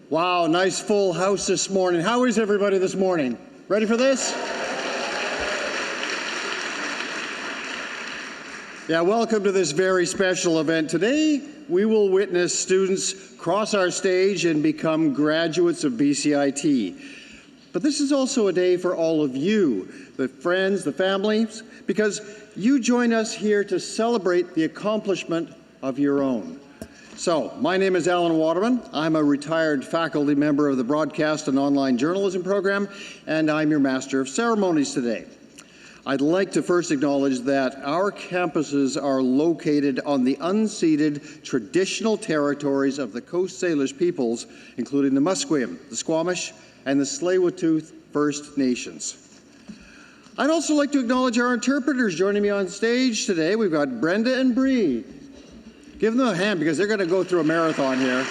Wow, nice full house this morning. How is everybody this morning? Ready for this? Yeah, welcome to this very special event. Today, we will witness students cross our stage and become graduates of BCIT. But this is also a day for all of you, the friends, the families, because you join us here to celebrate the accomplishment of your own. So, my name is Alan Waterman. I'm a retired faculty member of the Broadcast and Online Journalism program, and I'm your Master of Ceremonies today. I'd like to first acknowledge that our campuses are located on the unceded traditional territories of the Coast Salish peoples, including the Musqueam, the Squamish, and the Tsleil-Waututh First Nations. I'd also like to acknowledge our interpreters joining me on stage today. We've got Brenda and Bree. Give them a hand because they're going to go through a marathon here.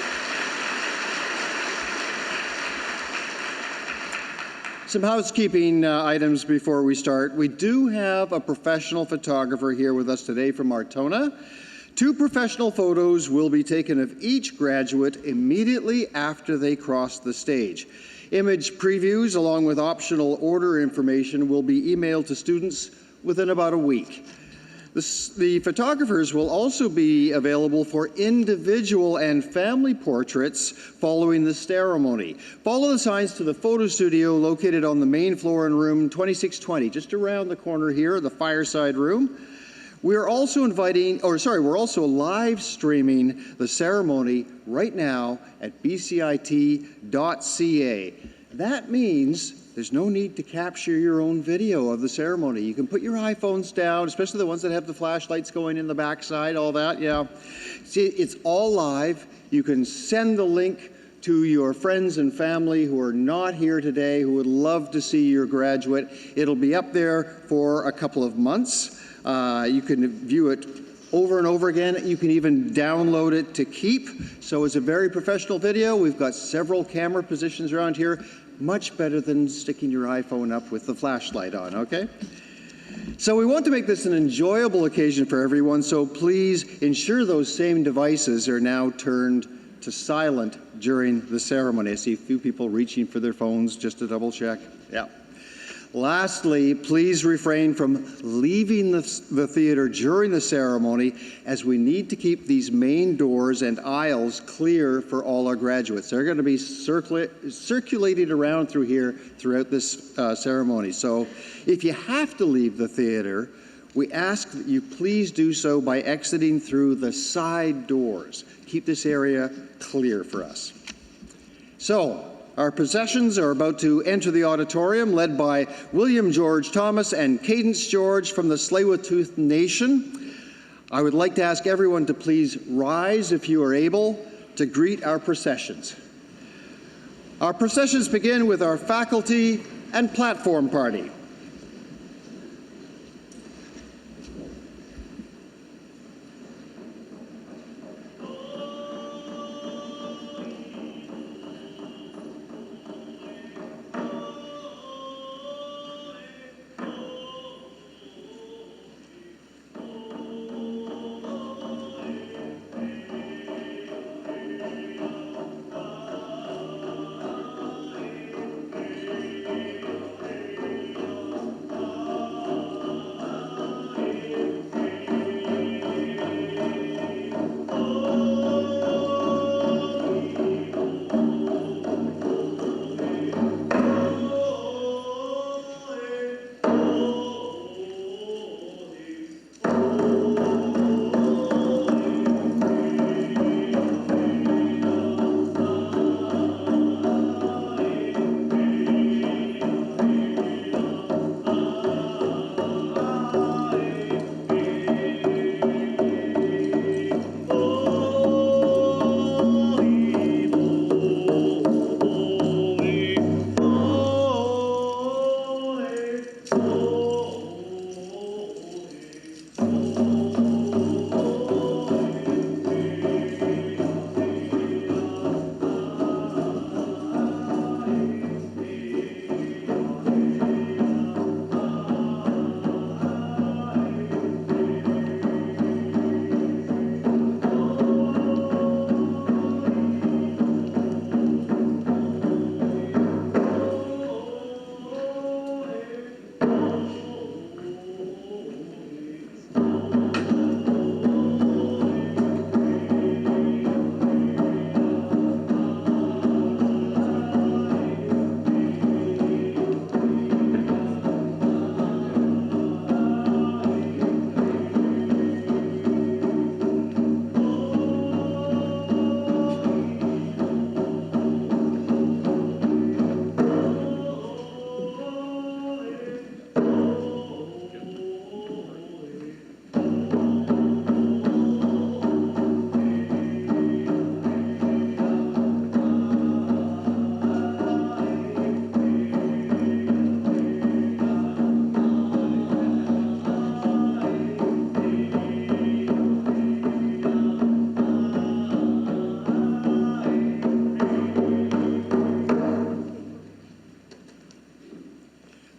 Some housekeeping items before we start. We do have a professional photographer here with us today from Artona. 2 professional photos will be taken of each graduate immediately after they cross the stage. Image previews along with optional order information will be emailed to students within about a week. The photographers will also be available for individual and family portraits following the ceremony. Follow the signs to the photo studio located on the main floor in room 2620, just around the corner here, the fireside room. We're also live streaming the ceremony right now at bcit.ca. That means there's no need to capture your own video of the ceremony. You can put your iPhones down, especially the ones that have the flashlights going in the backside, all that, yeah. See, it's all live. You can send the link to your friends and family who are not here today, who would love to see your graduate. It'll be up there for a couple of months. You can view it over and over again. You can even download it to keep. So it's a very professional video. We've got several camera positions around here. Much better than sticking your iPhone up with the flashlight on, okay? So we want to make this an enjoyable occasion for everyone, so please ensure those same devices are now turned to silent during the ceremony. I see a few people reaching for their phones just to double check. Yeah. Lastly, please refrain from leaving the theater during the ceremony, as we need to keep these main doors and aisles clear for all our graduates. They're going to be circulating around through here throughout this ceremony. So if you have to leave the theater, we ask that you please do so by exiting through the side doors. Keep this area clear for us. So, our processions are about to enter the auditorium, led by William George Thomas and Cadence George from the Tsleil-Waututh Nation. I would like to ask everyone to please rise if you are able to greet our processions. Our processions begin with our faculty and platform party.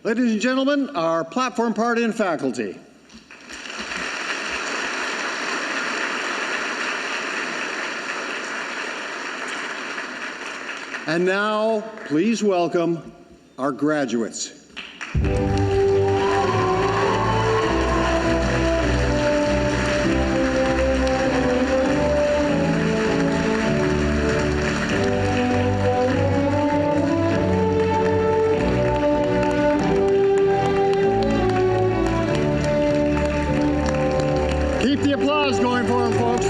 Ladies and gentlemen, our platform party and faculty. And now, please welcome our graduates. Keep the applause going for them, folks.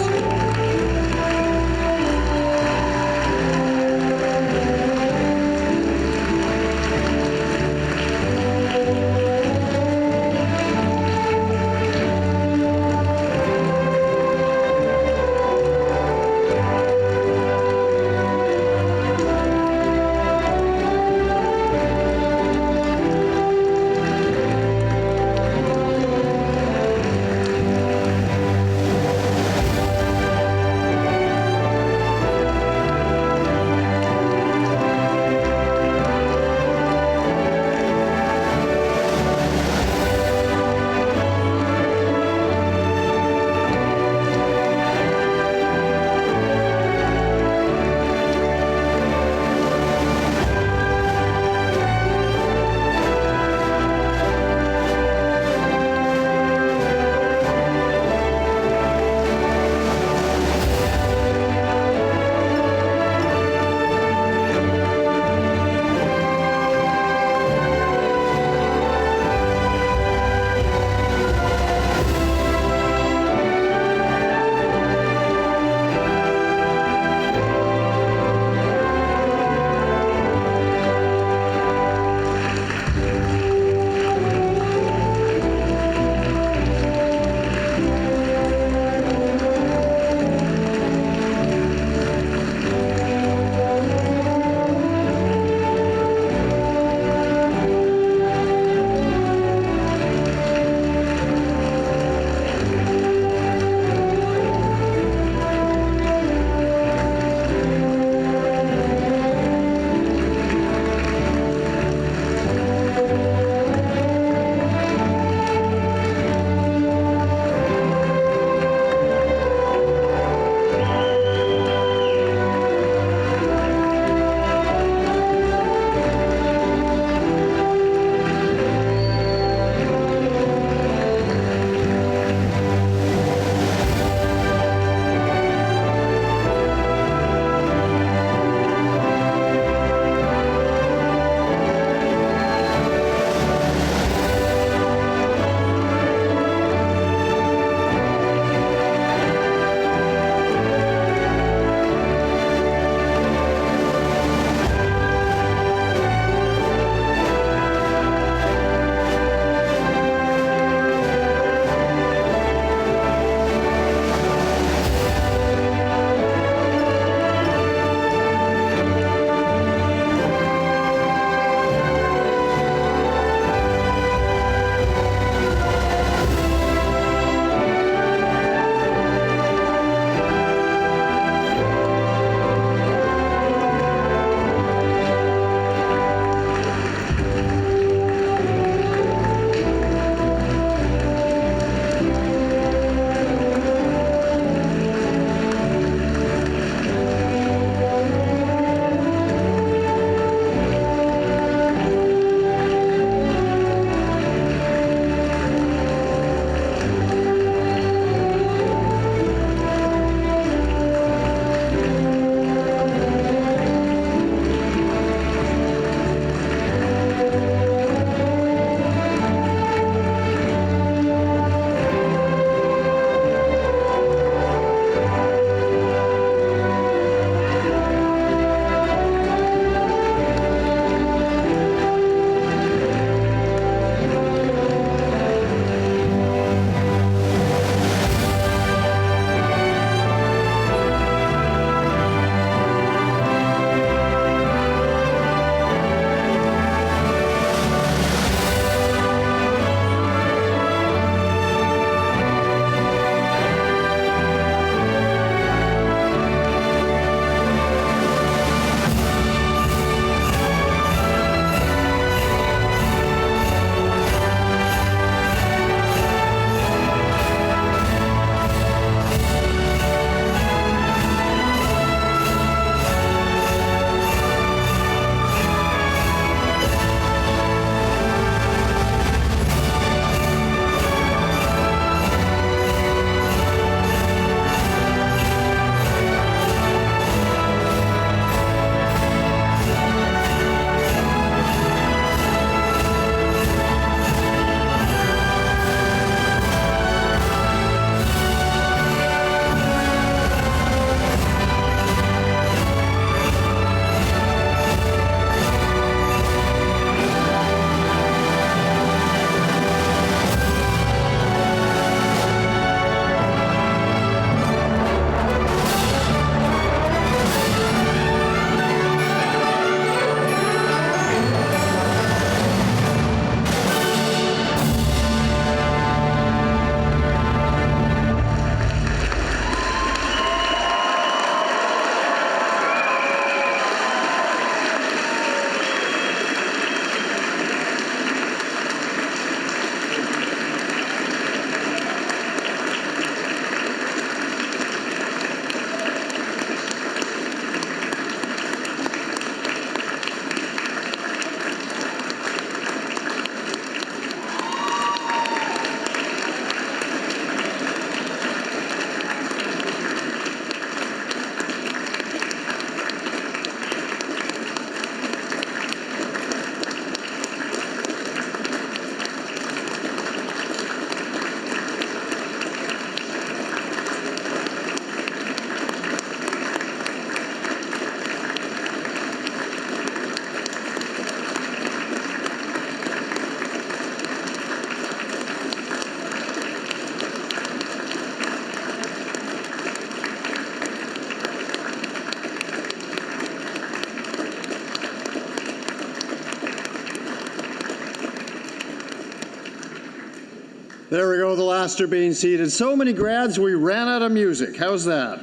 There we go, the last are being seated. So many grads, we ran out of music. How's that?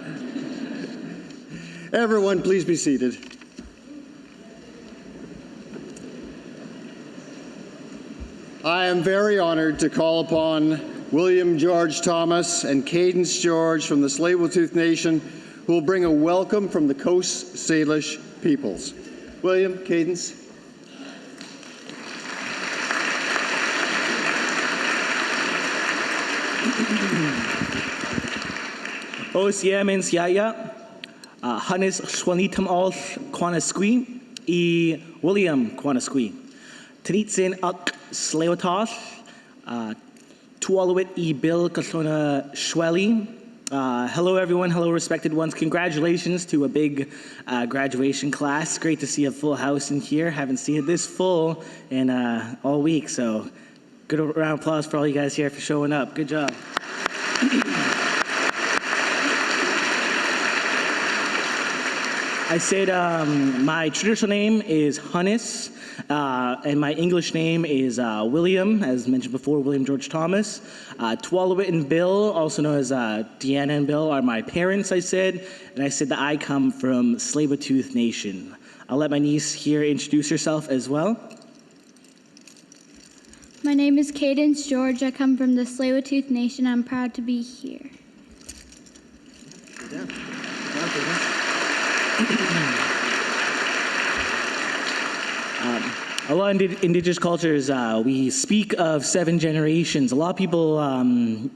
Everyone, please be seated. I am very honored to call upon William George Thomas and Cadence George from the Tsleil-Waututh Nation, who will bring a welcome from the Coast Salish peoples. William, Cadence. Osiamens yaya, Hannes Swanitam al Quanasqui, e William Quanasqui. Tritsin ak Slewatoth, Tualuit e Bill Kasona Shweli. Hello everyone, hello respected ones. Congratulations to a big graduation class. Great to see a full house in here. Haven't seen it this full in all week, so good round of applause for all you guys here for showing up. Good job. I said my traditional name is Hannes, and my English name is William, as mentioned before, William George Thomas. Tualuit and Bill, also known as Deanna and Bill, are my parents, I said, and I said that I come from Tsleil-Waututh Nation. I'll let my niece here introduce herself as well. My name is Cadence George. I come from the Tsleil-Waututh Nation. I'm proud to be here. Yeah. A lot of indigenous cultures, we speak of 7 generations. A lot of people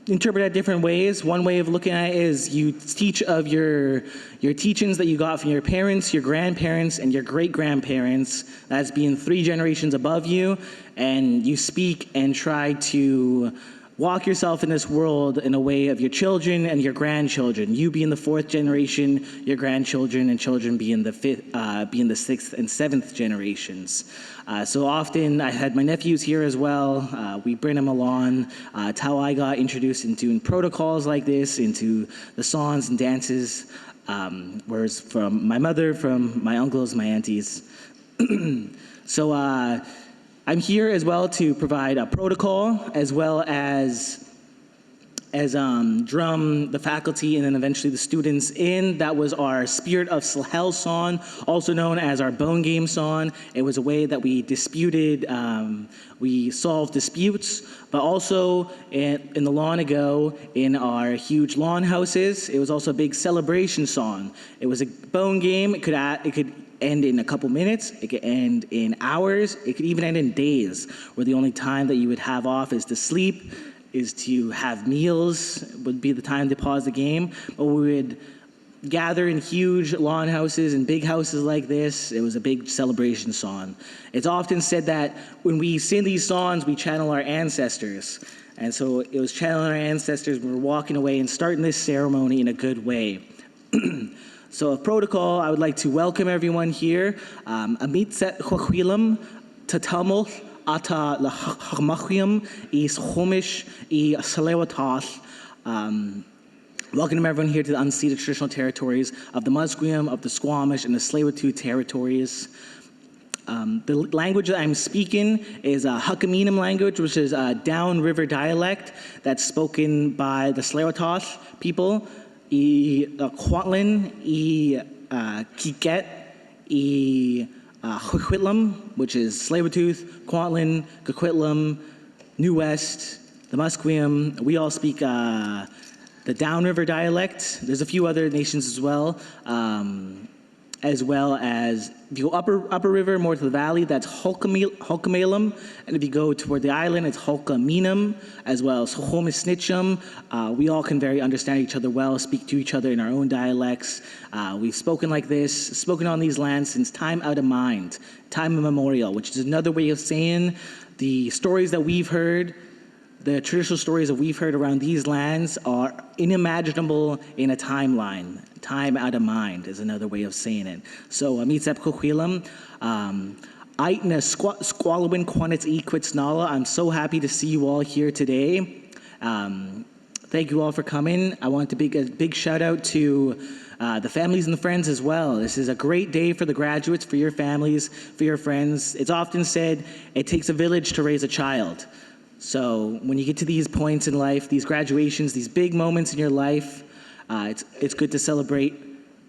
interpret it different ways. One way of looking at it is you teach of your teachings that you got from your parents, your grandparents, and your great-grandparents. That's being 3 generations above you, and you speak and try to walk yourself in this world in a way of your children and your grandchildren. You being the 4th generation, your grandchildren and children being the 6th and 7th generations. So often I had my nephews here as well. We bring them along. It's how I got introduced into protocols like this, into the songs and dances, whereas from my mother, from my uncles, my aunties. So I'm here as well to provide a protocol as well as drum the faculty and then eventually the students in. That was our Spirit of Slahel song, also known as our Bone Game song. It was a way that we disputed, we solved disputes, but also in the long ago in our huge lawn houses, it was also a big celebration song. It was a bone game. It could end in a couple minutes, it could end in hours, it could even end in days, where the only time that you would have off is to sleep, is to have meals, would be the time to pause the game. But we would gather in huge lawn houses and big houses like this. It was a big celebration song. It's often said that when we sing these songs, we channel our ancestors. And so it was channeling our ancestors when we're walking away and starting this ceremony in a good way. So a protocol, I would like to welcome everyone here. Amit set chokwilam tatamol ata lahachmachiam is homish I salewatath. Welcome everyone here to the unceded traditional territories of the Musqueam, of the Squamish, and the Tsleil-Waututh territories. The language that I'm speaking is a Hakaminam language, which is a downriver dialect that's spoken by the Tsleil-Waututh people. Kwantlen, Kiket, Coquitlam, which is Tsleil-Waututh, Kwantlen, Coquitlam, New West, the Musqueam. We all speak the downriver dialect. There's a few other nations as well as if you go upper river, more to the valley, that's Hulkamelam, and if you go toward the island, it's Hulkaminam, as well as Homisnitcham. We all can very understand each other well, speak to each other in our own dialects. We've spoken like this, spoken on these lands since time out of mind, time immemorial, which is another way of saying the stories that we've heard, the traditional stories that we've heard around these lands are unimaginable in a timeline. Time out of mind is another way of saying it. So, Amitsep Kokwilam, Aitna Squalwin Quanits Equits Nala. I'm so happy to see you all here today. Thank you all for coming. I want to give a big shout out to the families and the friends as well. This is a great day for the graduates, for your families, for your friends. It's often said it takes a village to raise a child. So when you get to these points in life, these graduations, these big moments in your life, it's good to celebrate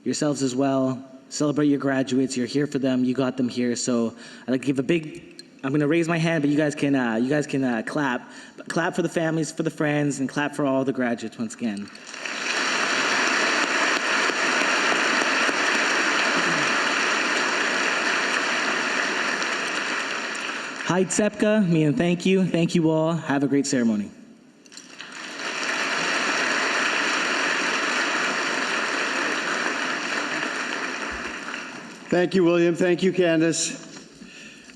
yourselves as well. Celebrate your graduates. You're here for them. You got them here. So I'd like to give a big. I'm going to raise my hand, but you guys can clap. Clap for the families, for the friends, and clap for all the graduates once again. Hi, Tsepka, Mian, thank you. Thank you all. Have a great ceremony. Thank you, William. Thank you, Candace.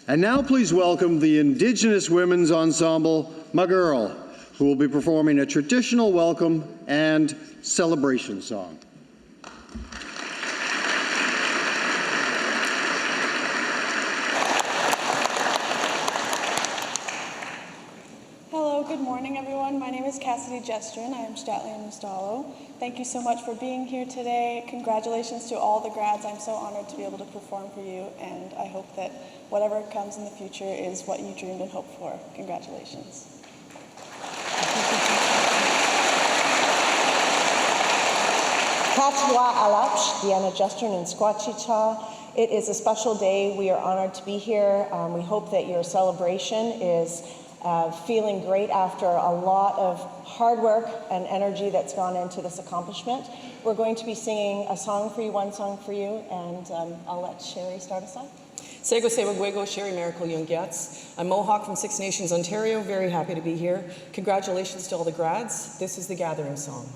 And now please welcome the Indigenous Women's Ensemble, My Girl, who will be performing a traditional welcome and celebration song. Hello, good morning, everyone. My name is Cassidy Jestrin. I am Statlian Mustalo. Thank you so much for being here today. Congratulations to all the grads. I'm so honored to be able to perform for you, and I hope that whatever comes in the future is what you dreamed and hoped for. Congratulations. Katwa Alapsh, Diana Jestrin and Squatchicha. It is a special day. We are honored to be here. We hope that your celebration is feeling great after a lot of hard work and energy that's gone into this accomplishment. We're going to be singing a song for you, one song for you, and I'll let Sherry start us off. Sego Sego Gwego, Sherry Miracle Young Gets. I'm Mohawk from Six Nations, Ontario. Very happy to be here. Congratulations to all the grads. This is the Gathering Song.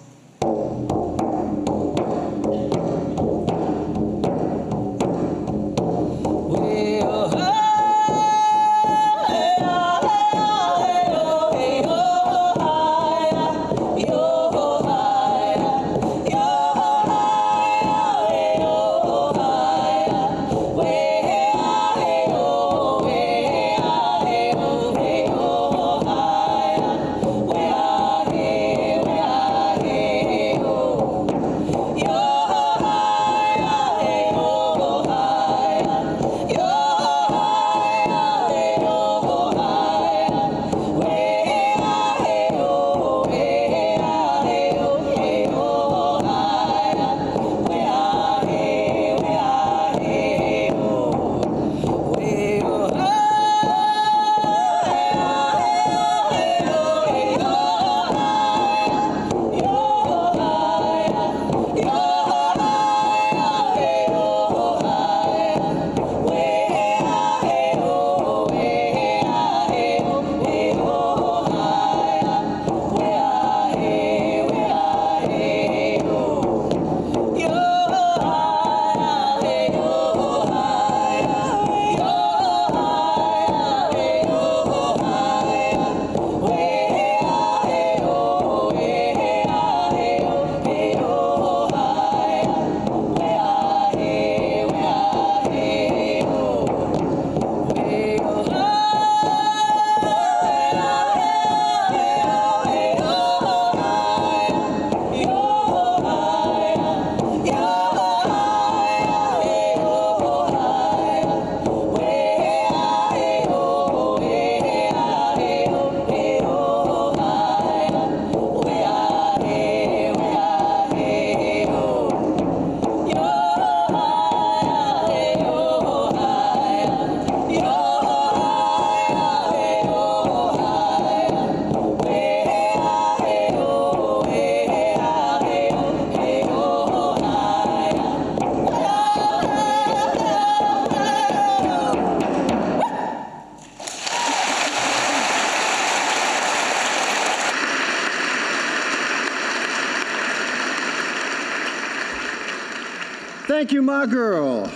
Thank you, my girl.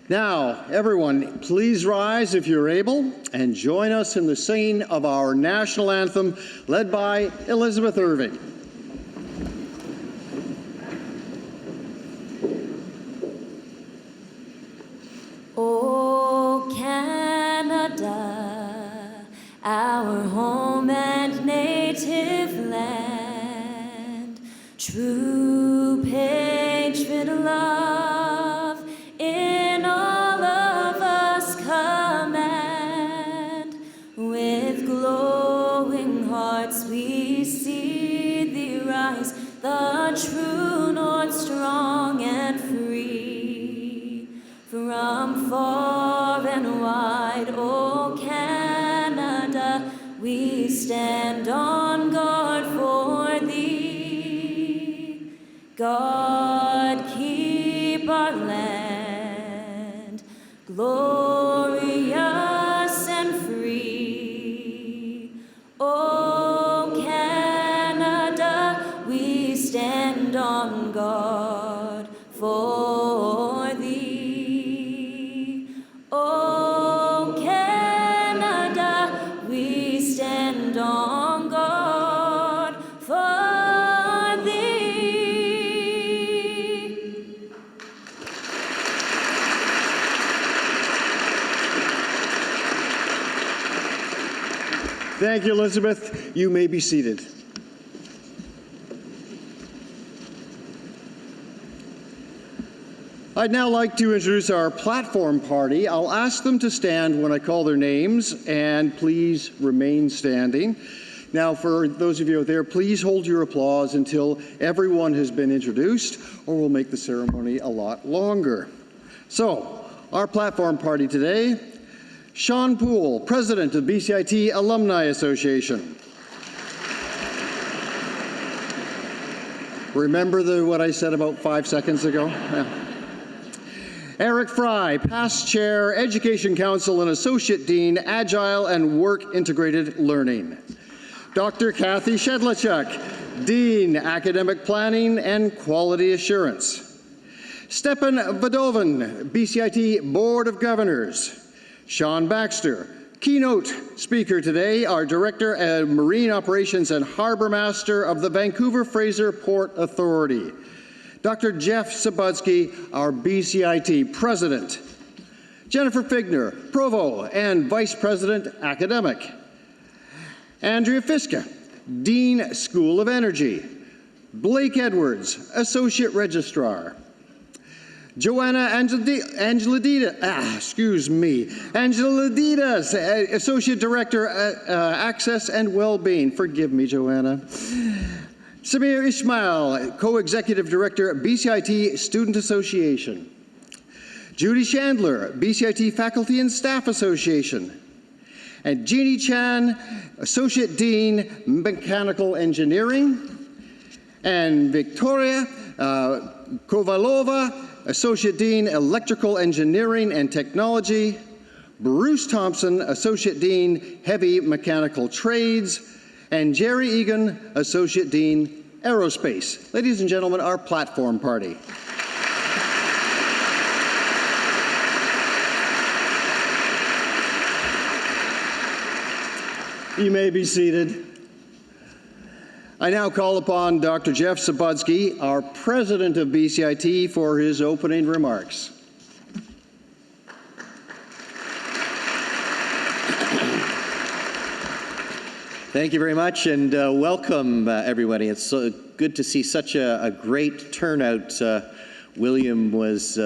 Now, everyone, please rise if you're able and join us in the singing of our national anthem led by Elizabeth Irving. Oh, Canada, our home and native land, true patriot love in all of us command, with glowing From far and wide, oh Canada, we stand on guard for thee. God, keep our land glorious and free. Oh Canada, we stand on guard for thee. Oh Canada, we stand on guard for thee. Thank you, Elizabeth. You may be seated. I'd now like to introduce our platform party. I'll ask them to stand when I call their names, and please remain standing. Now, for those of you out there, please hold your applause until everyone has been introduced, or we'll make the ceremony a lot longer. So, our platform party today: Sean Poole, President of BCIT Alumni Association. Remember what I said about 5 seconds ago? Yeah. Eric Fry, Past Chair, Education Council and Associate Dean, Agile and Work Integrated Learning. Dr. Kathy Shedlachuk, Dean, Academic Planning and Quality Assurance. Stepan Vadovan, BCIT Board of Governors. Sean Baxter, keynote speaker today, our Director of Marine Operations and Harbor Master of the Vancouver Fraser Port Authority. Dr. Jeff Sabudsky, our BCIT President. Jennifer Figner, Provo and Vice President Academic. Andrea Fiska, Dean, School of Energy. Blake Edwards, Associate Registrar. Joanna Angeladitas, Associate Director, Access and Wellbeing. Forgive me, Joanna. Samir Ismail, Co-Executive Director, BCIT Student Association. Judy Chandler, BCIT Faculty and Staff Association. And Jeannie Chan, Associate Dean, Mechanical Engineering. And Victoria Kovalova, Associate Dean, Electrical Engineering and Technology. Bruce Thompson, Associate Dean, Heavy Mechanical Trades. And Jerry Egan, Associate Dean, Aerospace. Ladies and gentlemen, our platform party. You may be seated. I now call upon Dr. Jeff Sabudsky, our President of BCIT, for his opening remarks. Thank you very much, and welcome, everybody. It's so good to see such a great turnout. William was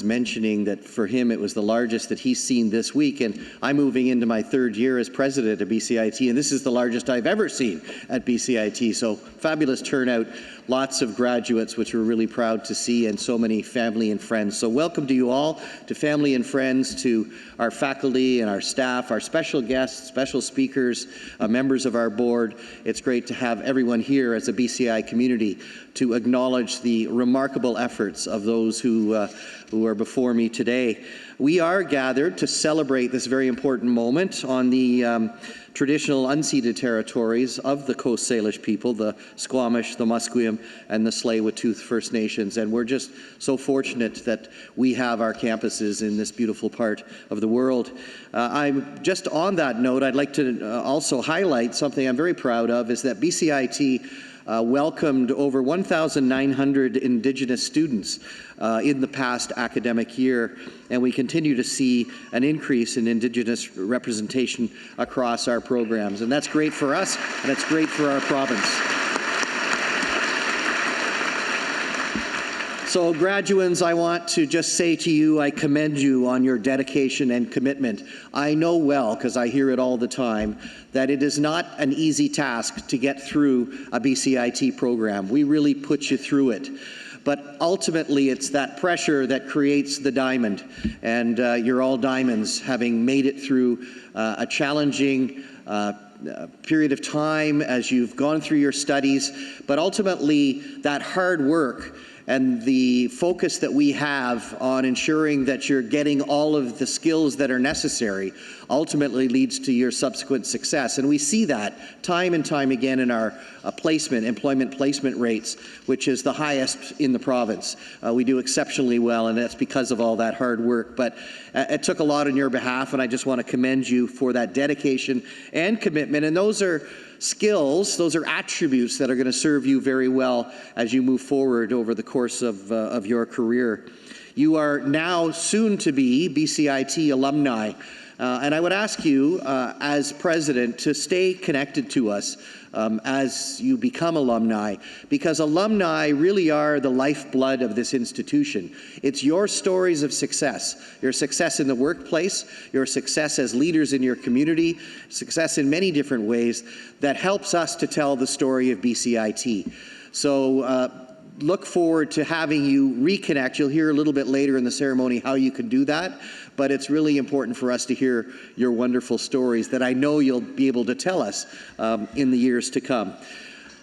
mentioning that for him it was the largest that he's seen this week, and I'm moving into my third year as president of BCIT, and this is the largest I've ever seen at BCIT, so fabulous turnout. Lots of graduates, which we're really proud to see, and so many family and friends. So welcome to you all, to family and friends, to our faculty and our staff, our special guests, special speakers, members of our board. It's great to have everyone here as a BCI community to acknowledge the remarkable efforts of those who are before me today. We are gathered to celebrate this very important moment on the traditional unceded territories of the Coast Salish people, the Squamish, the Musqueam, and the Tsleil-Waututh First Nations. And we're just so fortunate that we have our campuses in this beautiful part of the world. I'm just on that note, I'd like to also highlight something I'm very proud of, is that BCIT welcomed over 1,900 Indigenous students in the past academic year, and we continue to see an increase in Indigenous representation across our programs. And that's great for us, and it's great for our province. So graduands, I want to just say to you, I commend you on your dedication and commitment. I know well, because I hear it all the time, that it is not an easy task to get through a BCIT program. We really put you through it. but ultimately it's that pressure that creates the diamond. And you're all diamonds, having made it through a challenging period of time as you've gone through your studies, but ultimately that hard work and the focus that we have on ensuring that you're getting all of the skills that are necessary ultimately leads to your subsequent success. And we see that time and time again in our employment placement rates, which is the highest in the province. We do exceptionally well, and that's because of all that hard work. But it took a lot on your behalf, and I just want to commend you for that dedication and commitment. And those are skills, those are attributes that are going to serve you very well as you move forward over the course of your career. You are now soon to be BCIT alumni. And I would ask you, as president, to stay connected to us as you become alumni, because alumni really are the lifeblood of this institution. It's your stories of success, your success in the workplace, your success as leaders in your community, success in many different ways that helps us to tell the story of BCIT. So look forward to having you reconnect. You'll hear a little bit later in the ceremony how you can do that, but it's really important for us to hear your wonderful stories that I know you'll be able to tell us in the years to come.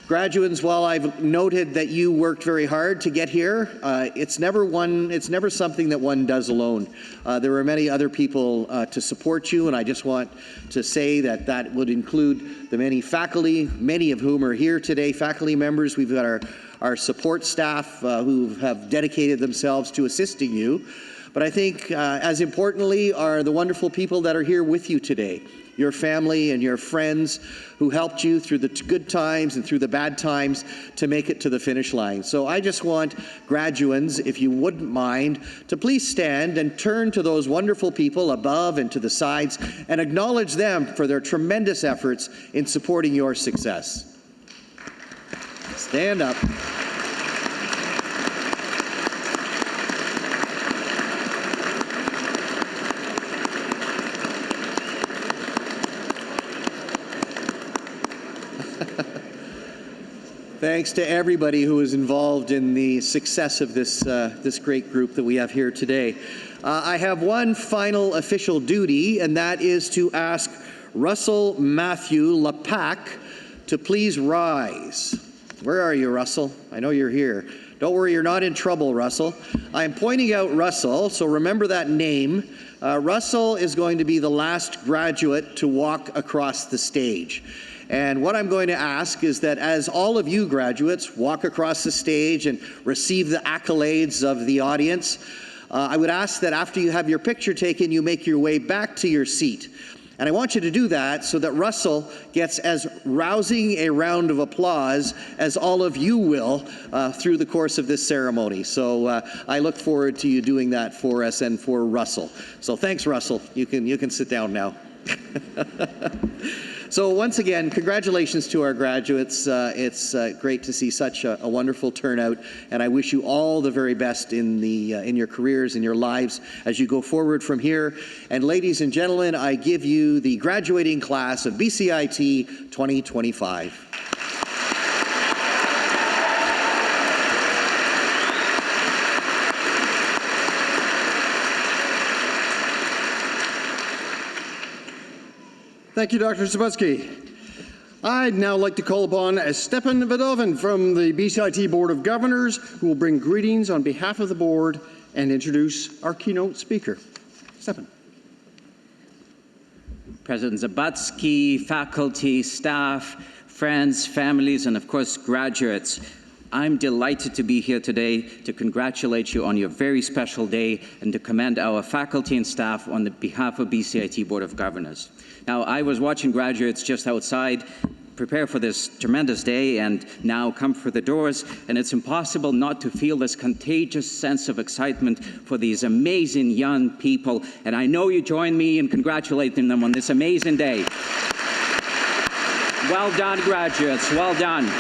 Graduates, while I've noted that you worked very hard to get here, it's never something that one does alone. There are many other people to support you, and I just want to say that that would include the many faculty, many of whom are here today, faculty members. We've got our support staff who have dedicated themselves to assisting you. But I think as importantly are the wonderful people that are here with you today, your family and your friends who helped you through the good times and through the bad times to make it to the finish line. So I just want graduates, if you wouldn't mind, to please stand and turn to those wonderful people above and to the sides and acknowledge them for their tremendous efforts in supporting your success. Stand up. Thanks to everybody who is involved in the success of this great group that we have here today. I have one final official duty, and that is to ask Russell Matthew Lepac to please rise. Where are you, Russell? I know you're here. Don't worry, you're not in trouble, Russell. I'm pointing out Russell, so remember that name. Russell is going to be the last graduate to walk across the stage. And what I'm going to ask is that as all of you graduates walk across the stage and receive the accolades of the audience, I would ask that after you have your picture taken, you make your way back to your seat. And I want you to do that so that Russell gets as rousing a round of applause as all of you will through the course of this ceremony. So I look forward to you doing that for us and for Russell. So thanks, Russell. You can sit down now. So once again, congratulations to our graduates. It's great to see such a wonderful turnout, and I wish you all the very best in your careers, in your lives, as you go forward from here. And ladies and gentlemen, I give you the graduating class of BCIT 2025. Thank you, Dr. Sabutsky. I'd now like to call upon Stephen Vadovin from the BCIT Board of Governors, who will bring greetings on behalf of the board and introduce our keynote speaker. Stephen. President Sabutsky, faculty, staff, friends, families, and of course graduates, I'm delighted to be here today to congratulate you on your very special day and to commend our faculty and staff on the behalf of BCIT Board of Governors. Now, I was watching graduates just outside prepare for this tremendous day and now come for the doors, and it's impossible not to feel this contagious sense of excitement for these amazing young people, and I know you join me in congratulating them on this amazing day. Well done, graduates, well done.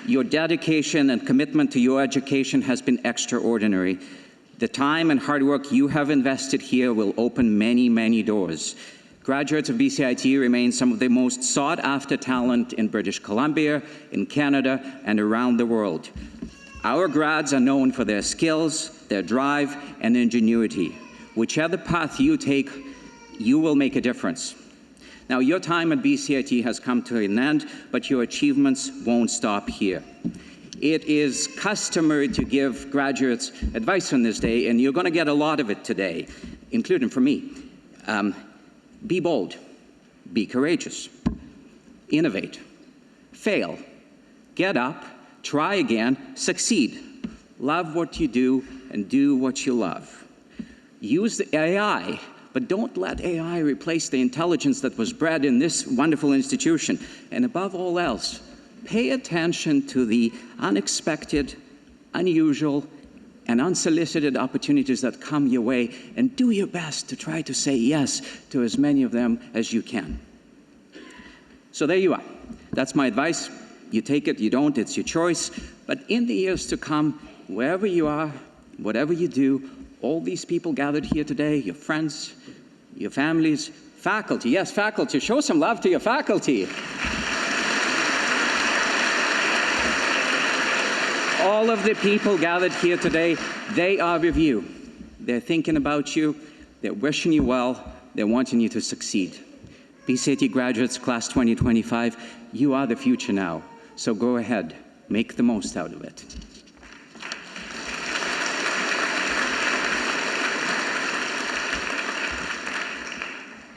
Your dedication and commitment to your education has been extraordinary. The time and hard work you have invested here will open many, many doors. Graduates of BCIT remain some of the most sought-after talent in British Columbia, in Canada, and around the world. Our grads are known for their skills, their drive, and ingenuity. Whichever path you take, you will make a difference. Now, your time at BCIT has come to an end, but your achievements won't stop here. It is customary to give graduates advice on this day, and you're going to get a lot of it today, including from me. Be bold, be courageous, innovate, fail, get up, try again, succeed. Love what you do and do what you love. Use the AI, but don't let AI replace the intelligence that was bred in this wonderful institution. And above all else, pay attention to the unexpected, unusual, and unsolicited opportunities that come your way, and do your best to try to say yes to as many of them as you can. So there you are. That's my advice. You take it, you don't, it's your choice. But in the years to come, wherever you are, whatever you do, all these people gathered here today, your friends, your families, faculty, yes, faculty, show some love to your faculty. All of the people gathered here today, they are with you. They're thinking about you, they're wishing you well, they're wanting you to succeed. BCIT graduates, class 2025, you are the future now. So go ahead, make the most out of it.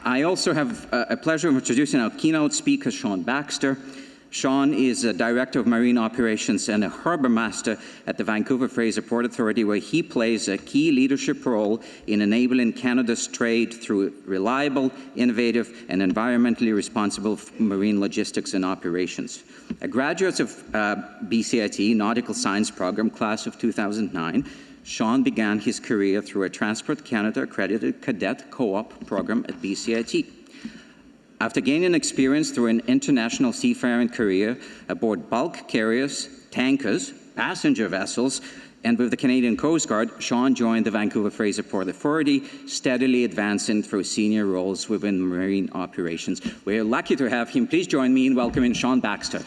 I also have a pleasure of introducing our keynote speaker, Sean Baxter. Sean is a Director of Marine Operations and a Harbour Master at the Vancouver Fraser Port Authority, where he plays a key leadership role in enabling Canada's trade through reliable, innovative, and environmentally responsible marine logistics and operations. A graduate of BCIT Nautical Science Program, class of 2009, Sean began his career through a Transport Canada accredited cadet co-op program at BCIT. After gaining experience through an international seafaring career aboard bulk carriers, tankers, passenger vessels, and with the Canadian Coast Guard, Sean joined the Vancouver Fraser Port Authority, steadily advancing through senior roles within marine operations. We're lucky to have him. Please join me in welcoming Sean Baxter.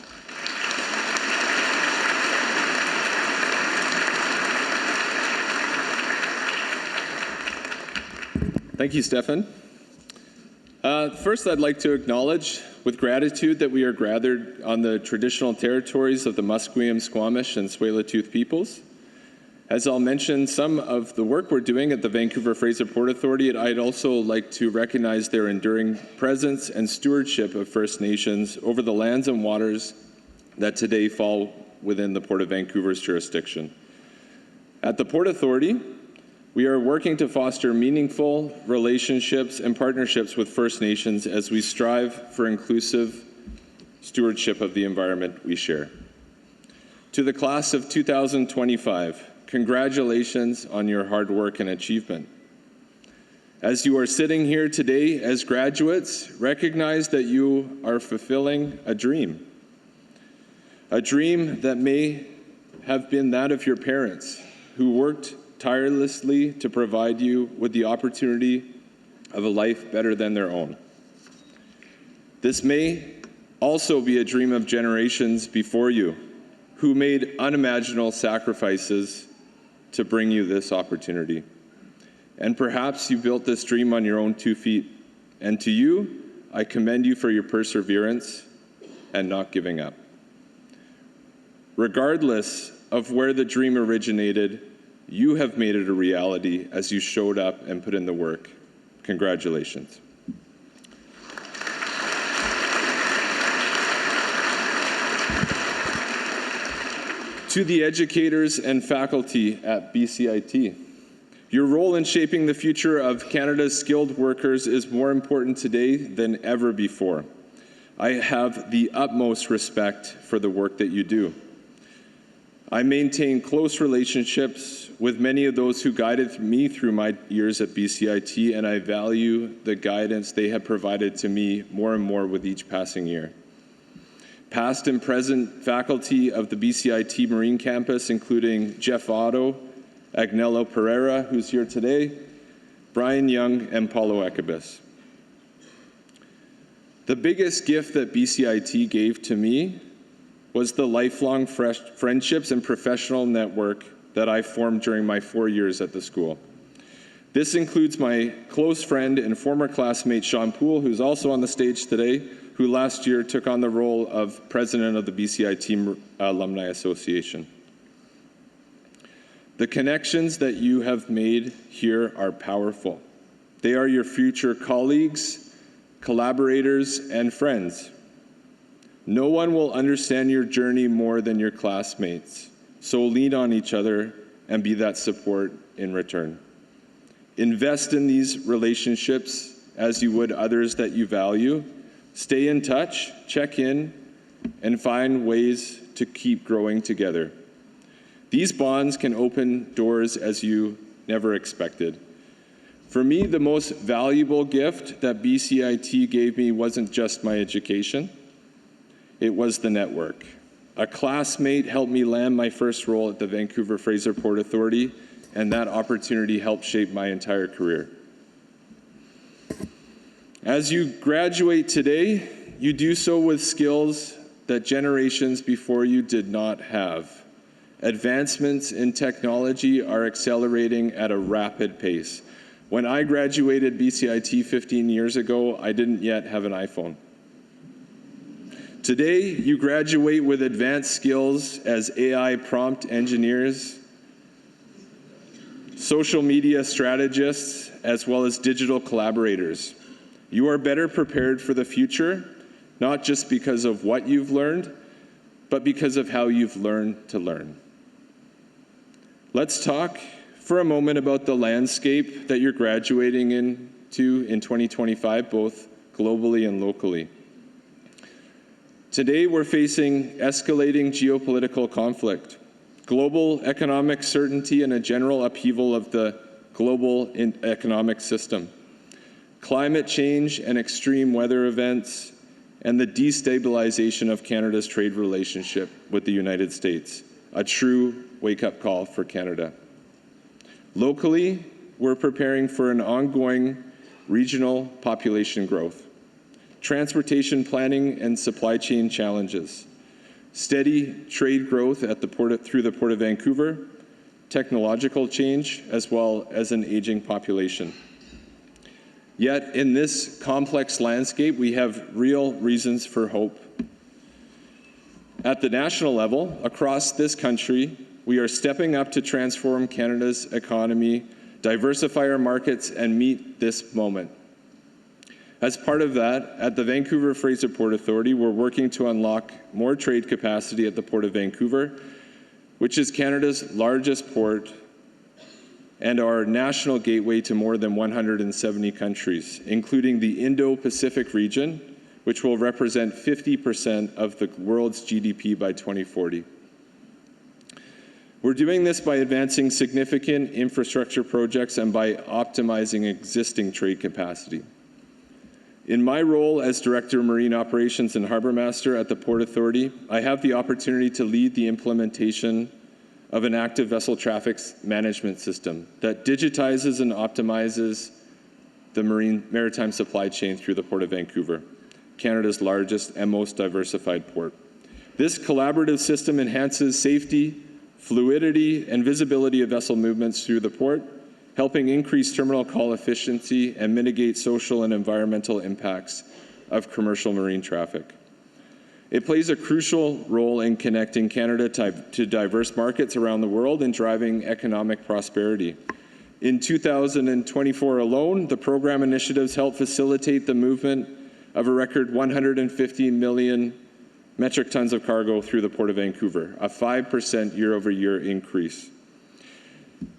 Thank you, Stefan. First, I'd like to acknowledge with gratitude that we are gathered on the traditional territories of the Musqueam, Squamish, and Tsleil-Waututh peoples. As I'll mention some of the work we're doing at the Vancouver Fraser Port Authority, I'd also like to recognize their enduring presence and stewardship of First Nations over the lands and waters that today fall within the Port of Vancouver's jurisdiction. At the Port Authority, we are working to foster meaningful relationships and partnerships with First Nations as we strive for inclusive stewardship of the environment we share. To the class of 2025, congratulations on your hard work and achievement. As you are sitting here today as graduates, recognize that you are fulfilling a dream that may have been that of your parents, who worked tirelessly to provide you with the opportunity of a life better than their own. This may also be a dream of generations before you, who made unimaginable sacrifices to bring you this opportunity. And perhaps you built this dream on your own 2 feet. And to you, I commend you for your perseverance and not giving up. Regardless of where the dream originated, you have made it a reality as you showed up and put in the work. Congratulations. To the educators and faculty at BCIT, your role in shaping the future of Canada's skilled workers is more important today than ever before. I have the utmost respect for the work that you do. I maintain close relationships with many of those who guided me through my years at BCIT, and I value the guidance they have provided to me more and more with each passing year. Past and present faculty of the BCIT Marine Campus, including Jeff Otto, Agnello Pereira, who's here today, Brian Young, and Paulo Ekabis. The biggest gift that BCIT gave to me was the lifelong friendships and professional network that I formed during my 4 years at the school. This includes my close friend and former classmate Sean Poole, who's also on the stage today, who last year took on the role of president of the BCIT Alumni Association. The connections that you have made here are powerful. They are your future colleagues, collaborators, and friends. No one will understand your journey more than your classmates, so lean on each other and be that support in return. Invest in these relationships as you would others that you value. Stay in touch, check in, and find ways to keep growing together. These bonds can open doors as you never expected. For me, the most valuable gift that BCIT gave me wasn't just my education, it was the network. A classmate helped me land my first role at the Vancouver Fraser Port Authority, and that opportunity helped shape my entire career. As you graduate today, you do so with skills that generations before you did not have. Advancements in technology are accelerating at a rapid pace. When I graduated BCIT 15 years ago, I didn't yet have an iPhone. Today, you graduate with advanced skills as AI prompt engineers, social media strategists, as well as digital collaborators. You are better prepared for the future, not just because of what you've learned, but because of how you've learned to learn. Let's talk for a moment about the landscape that you're graduating into in 2025, both globally and locally. Today, we're facing escalating geopolitical conflict, global economic certainty, and a general upheaval of the global economic system, climate change and extreme weather events, and the destabilization of Canada's trade relationship with the United States, a true wake-up call for Canada. Locally, we're preparing for an ongoing regional population growth, transportation planning and supply chain challenges, steady trade growth at the through the Port of Vancouver, technological change, as well as an aging population. Yet, in this complex landscape, we have real reasons for hope. At the national level, across this country, we are stepping up to transform Canada's economy, diversify our markets, and meet this moment. As part of that, at the Vancouver Fraser Port Authority, we're working to unlock more trade capacity at the Port of Vancouver, which is Canada's largest port and our national gateway to more than 170 countries, including the Indo-Pacific region, which will represent 50% of the world's GDP by 2040. We're doing this by advancing significant infrastructure projects and by optimizing existing trade capacity. In my role as Director of Marine Operations and Harbour Master at the Port Authority, I have the opportunity to lead the implementation of an active vessel traffic management system that digitizes and optimizes the maritime supply chain through the Port of Vancouver, Canada's largest and most diversified port. This collaborative system enhances safety, fluidity, and visibility of vessel movements through the port, helping increase terminal call efficiency and mitigate social and environmental impacts of commercial marine traffic. It plays a crucial role in connecting Canada to diverse markets around the world and driving economic prosperity. In 2024 alone, the program initiatives helped facilitate the movement of a record 150 million metric tons of cargo through the Port of Vancouver, a 5% year-over-year increase.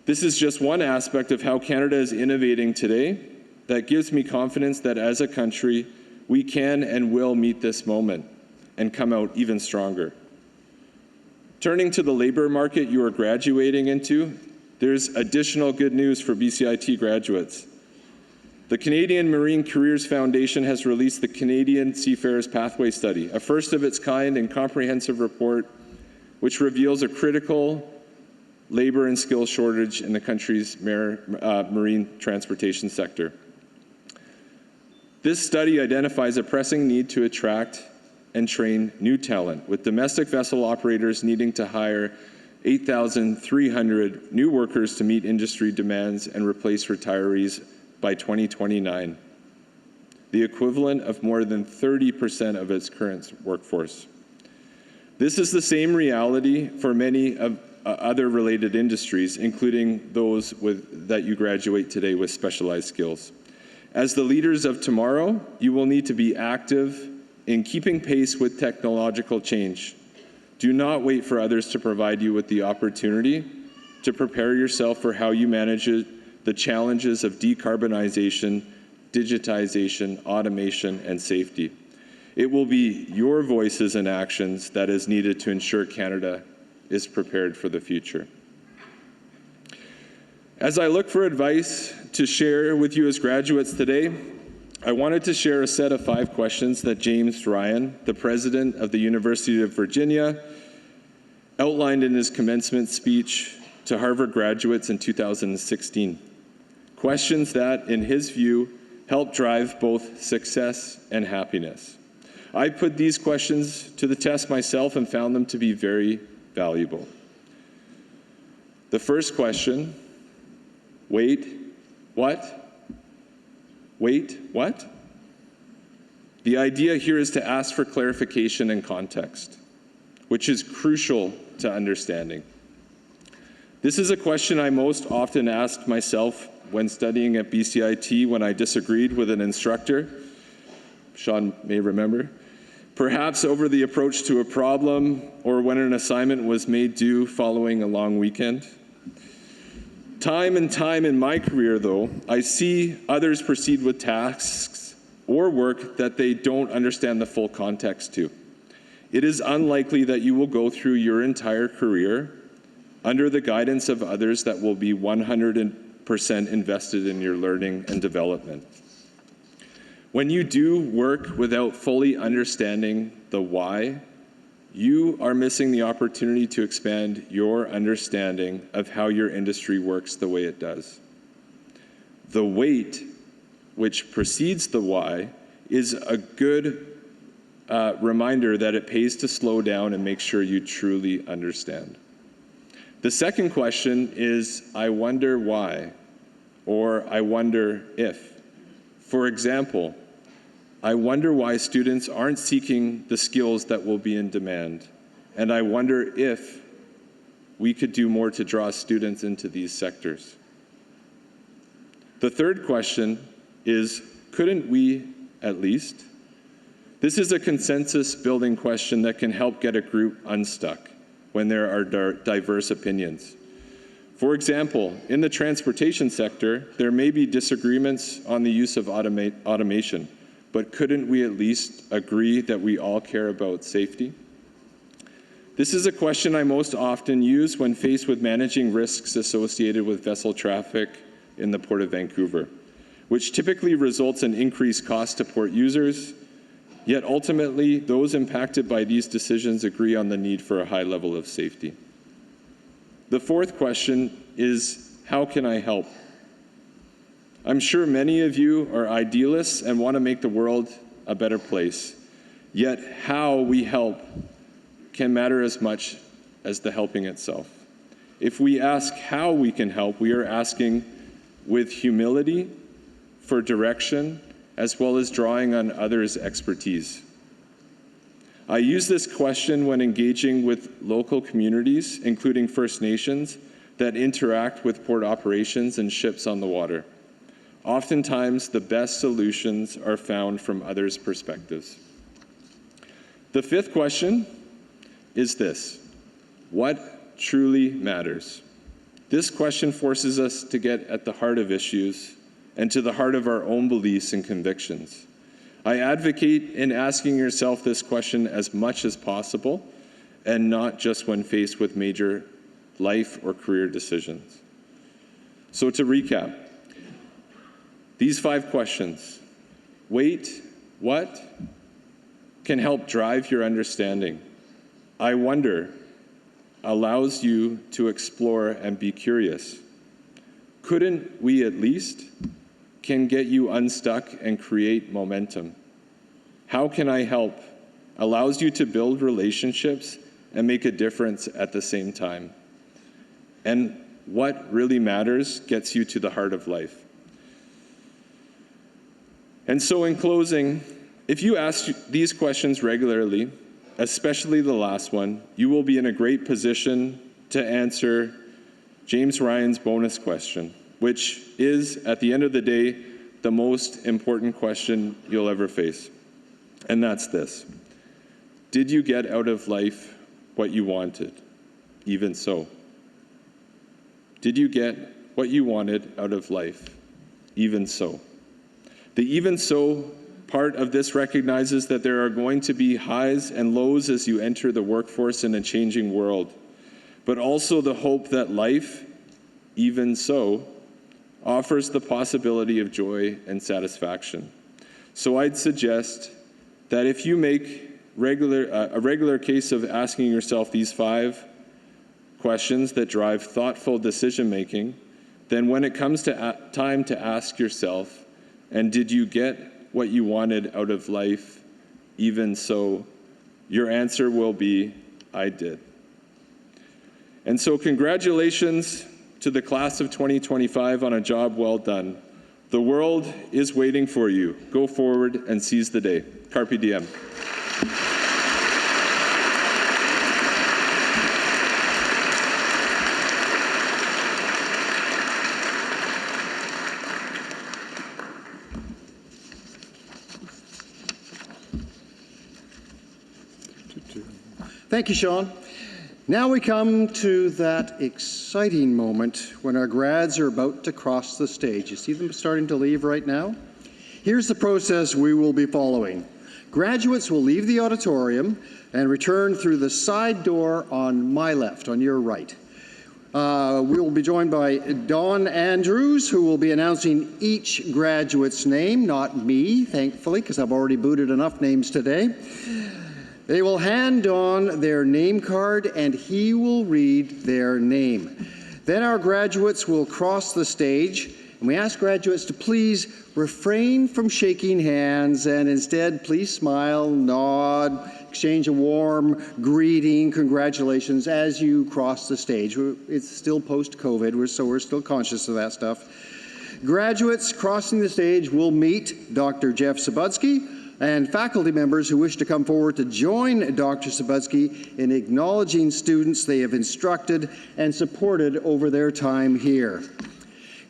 This is just one aspect of how Canada is innovating today that gives me confidence that as a country, we can and will meet this moment and come out even stronger. Turning to the labor market you are graduating into, there's additional good news for BCIT graduates. The Canadian Marine Careers Foundation has released the Canadian Seafarers Pathway Study, a first of its kind and comprehensive report which reveals a critical labor and skills shortage in the country's marine transportation sector. This study identifies a pressing need to attract and train new talent, with domestic vessel operators needing to hire 8,300 new workers to meet industry demands and replace retirees by 2029, the equivalent of more than 30% of its current workforce. This is the same reality for many of other related industries, including those that you graduate today with specialized skills. As the leaders of tomorrow, you will need to be active in keeping pace with technological change. Do not wait for others to provide you with the opportunity to prepare yourself for how you manage the challenges of decarbonization, digitization, automation, and safety. It will be your voices and actions that is needed to ensure Canada is prepared for the future. As I look for advice to share with you as graduates today, I wanted to share a set of 5 questions that James Ryan, the president of the University of Virginia, outlined in his commencement speech to Harvard graduates in 2016. Questions that, in his view, help drive both success and happiness. I put these questions to the test myself and found them to be very valuable. The first question, wait, what? Wait, what? The idea here is to ask for clarification and context, which is crucial to understanding. This is a question I most often asked myself when studying at BCIT when I disagreed with an instructor. Sean may remember. Perhaps over the approach to a problem or when an assignment was made due following a long weekend. Time and time in my career, though, I see others proceed with tasks or work that they don't understand the full context to. It is unlikely that you will go through your entire career under the guidance of others that will be 100% invested in your learning and development. When you do work without fully understanding the why, you are missing the opportunity to expand your understanding of how your industry works the way it does. The wait, which precedes the why, is a good reminder that it pays to slow down and make sure you truly understand. The second question is, I wonder why, or I wonder if. For example, I wonder why students aren't seeking the skills that will be in demand, and I wonder if we could do more to draw students into these sectors. The third question is, couldn't we at least? This is a consensus-building question that can help get a group unstuck when there are diverse opinions. For example, in the transportation sector, there may be disagreements on the use of automation, but couldn't we at least agree that we all care about safety? This is a question I most often use when faced with managing risks associated with vessel traffic in the Port of Vancouver, which typically results in increased costs to port users, yet ultimately those impacted by these decisions agree on the need for a high level of safety. The fourth question is, how can I help? I'm sure many of you are idealists and want to make the world a better place, yet how we help can matter as much as the helping itself. If we ask how we can help, we are asking with humility for direction, as well as drawing on others' expertise. I use this question when engaging with local communities, including First Nations, that interact with port operations and ships on the water. Oftentimes, the best solutions are found from others' perspectives. The fifth question is this: what truly matters? This question forces us to get at the heart of issues and to the heart of our own beliefs and convictions. I advocate in asking yourself this question as much as possible, and not just when faced with major life or career decisions. So to recap, these 5 questions: wait, what? Can help drive your understanding. I wonder allows you to explore and be curious. Couldn't we at least? can get you unstuck and create momentum. How can I help allows you to build relationships and make a difference at the same time. And what really matters gets you to the heart of life. And so in closing, if you ask these questions regularly, especially the last one, you will be in a great position to answer James Ryan's bonus question, which is, at the end of the day, the most important question you'll ever face. And that's this: did you get out of life what you wanted? Even so. Did you get what you wanted out of life? Even so. The even so part of this recognizes that there are going to be highs and lows as you enter the workforce in a changing world, but also the hope that life, even so, offers the possibility of joy and satisfaction. So I'd suggest that if you make a regular case of asking yourself these 5 questions that drive thoughtful decision-making, then when it comes to time to ask yourself, and did you get what you wanted out of life, even so, your answer will be, I did. And so congratulations to the class of 2025 on a job well done. The world is waiting for you. Go forward and seize the day. Carpe diem. Thank you, Sean. Now we come to that exciting moment when our grads are about to cross the stage. You see them starting to leave right now? Here's the process we will be following. Graduates will leave the auditorium and return through the side door on my left, on your right. We will be joined by Don Andrews, who will be announcing each graduate's name, not me, thankfully, because I've already booted enough names today. They will hand Don their name card, and he will read their name. Then our graduates will cross the stage, and we ask graduates to please refrain from shaking hands and instead please smile, nod, exchange a warm greeting, congratulations as you cross the stage. It's still post-COVID, so we're still conscious of that stuff. Graduates crossing the stage will meet Dr. Jeff Subudsky, and faculty members who wish to come forward to join Dr. Subudsky in acknowledging students they have instructed and supported over their time here.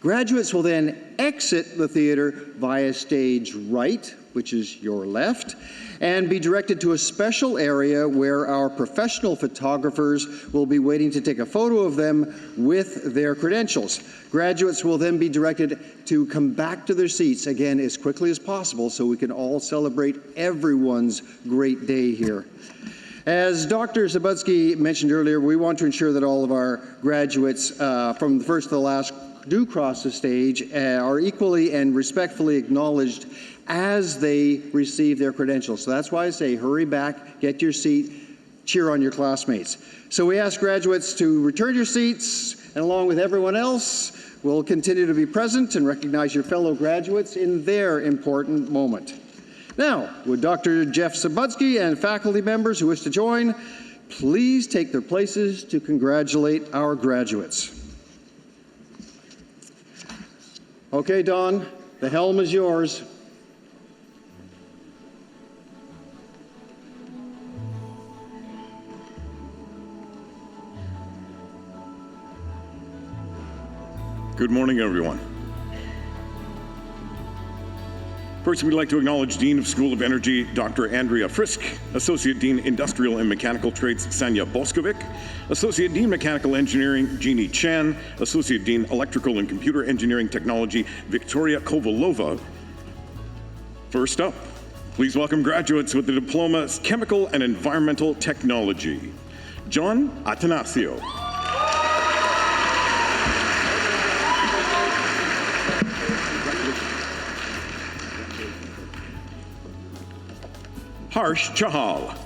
Graduates will then exit the theater via stage right, which is your left, and be directed to a special area where our professional photographers will be waiting to take a photo of them with their credentials. Graduates will then be directed to come back to their seats, again, as quickly as possible so we can all celebrate everyone's great day here. As Dr. Subudsky mentioned earlier, we want to ensure that all of our graduates from the first to the last do cross the stage are equally and respectfully acknowledged as they receive their credentials. So that's why I say hurry back, get your seat, cheer on your classmates. So we ask graduates to return your seats, and along with everyone else, we'll continue to be present and recognize your fellow graduates in their important moment. Now, would Dr. Jeff Subudsky and faculty members who wish to join please take their places to congratulate our graduates. Okay, Don, the helm is yours. Good morning, everyone. First, we'd like to acknowledge Dean of School of Energy, Dr. Andrea Frisk, Associate Dean, Industrial and Mechanical Trades, Sanya Boskovic, Associate Dean, Mechanical Engineering, Jeannie Chan, Associate Dean, Electrical and Computer Engineering Technology, Victoria Kovalova. First up, please welcome graduates with the diplomas, Chemical and Environmental Technology. John Atanasio. Harsh Chahal.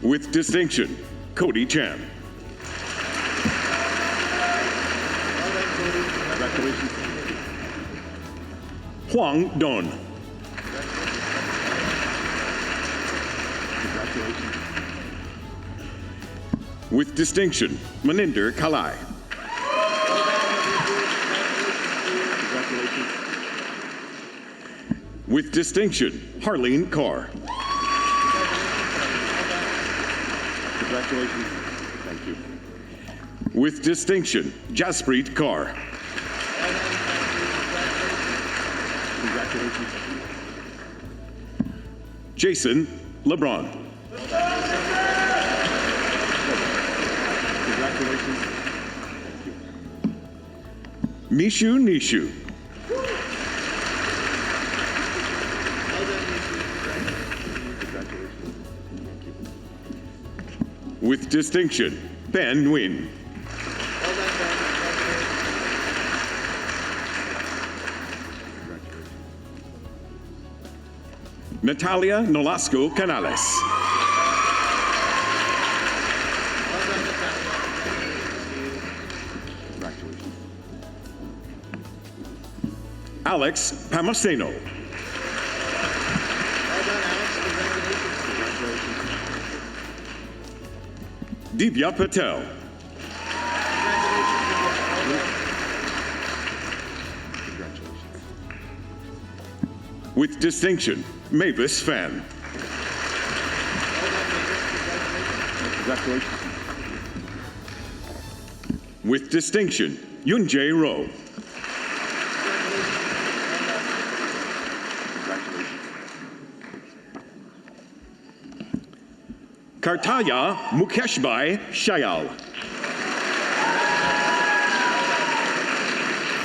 With distinction, Cody Chan. Congratulations. Huang Don. Congratulations. With distinction, Maninder Kalai. Congratulations. With distinction, Harleen Carr. Congratulations. Thank you. With distinction, Jaspreet Kaur. Congratulations. Jason LeBron. Congratulations. Thank you. Mishu Nishu. Congratulations. Thank you. With distinction, Ben Nguyen. Natalia Nolasco Canales. Congratulations. Alex Pamaseno. Divya Patel. Congratulations. With distinction, Mavis Fan. Congratulations. With distinction, Yunjae Rowe. Congratulations. Kartaya Mukeshbai Shayal.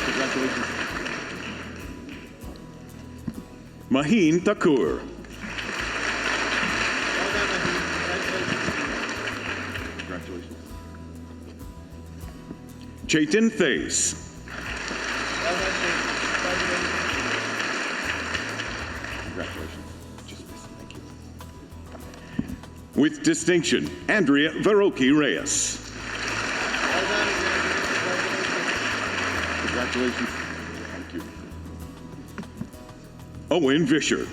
Congratulations. Maheen Thakur. Congratulations. Chaitan Thais. Congratulations. Thank you. With distinction, Andrea Varoki Reyes. Congratulations. Thank you. Owen Vischer.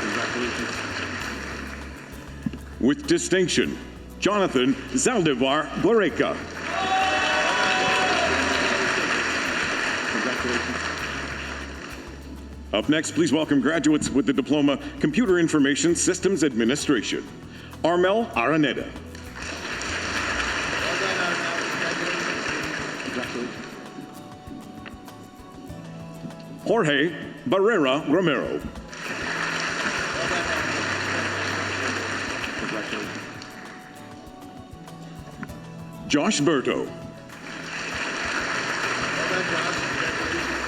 Congratulations. With distinction, Jonathan Zaldivar Boreka. Congratulations. Up next, please welcome graduates with the diploma Computer Information Systems Administration. Armel Araneda. Congratulations. Jorge Barrera Romero. Congratulations. Josh Berto.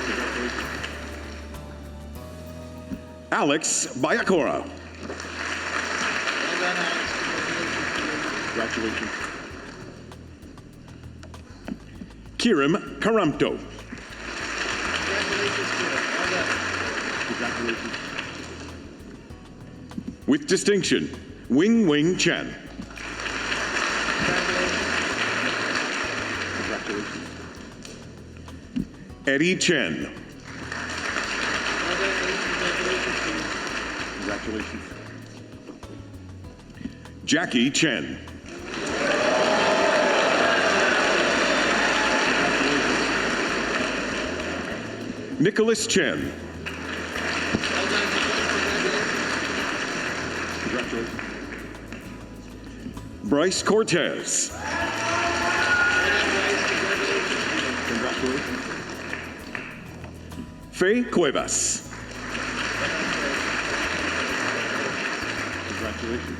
Congratulations. Alex Bayakora. Congratulations. Kirim Karamto. Congratulations. With distinction, Wing Wing Chen. Congratulations. Eddie Chen. Congratulations. Jackie Chen. Nicholas Chen. Congratulations. Bryce Cortez. Congratulations. Faye Cuevas. Congratulations.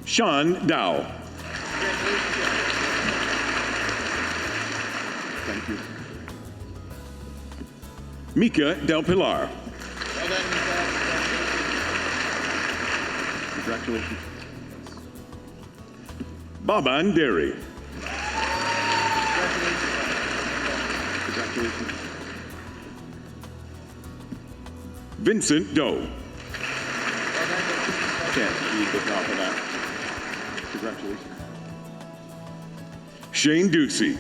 Sean Dow. Thank you. Mika Del Pilar. Congratulations. Baban Derry. Congratulations. Vincent Doe. Can't read the top of that. Congratulations. Shane Ducey.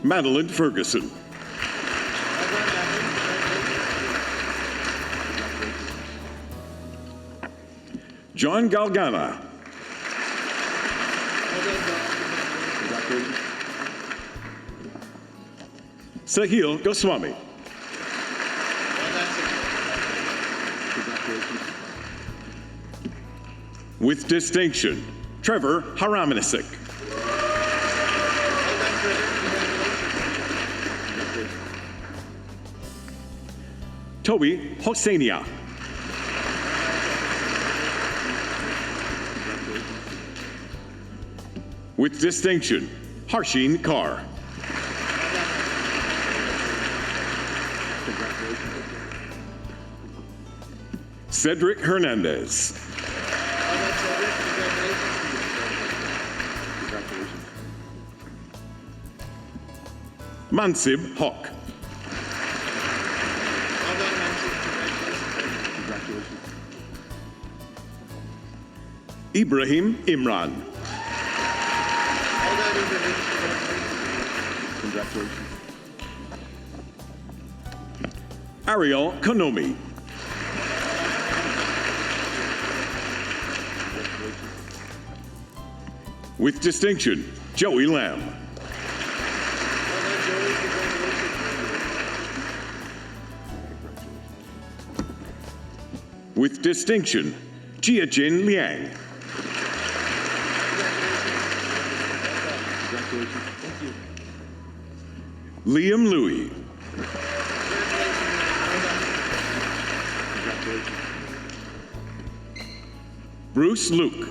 Madeline Ferguson. John Galgana. Sahil Goswami. With distinction, Trevor Haramanasik. Toby Hosseini. With distinction, Harshin Kaur. Cedric Hernandez. Mansib Hawk. Ibrahim Imran. Congratulations. Ariel Konomi. With distinction, Joey Lamb. With distinction, Jiajin Liang. Liam Louie. Bruce Luke.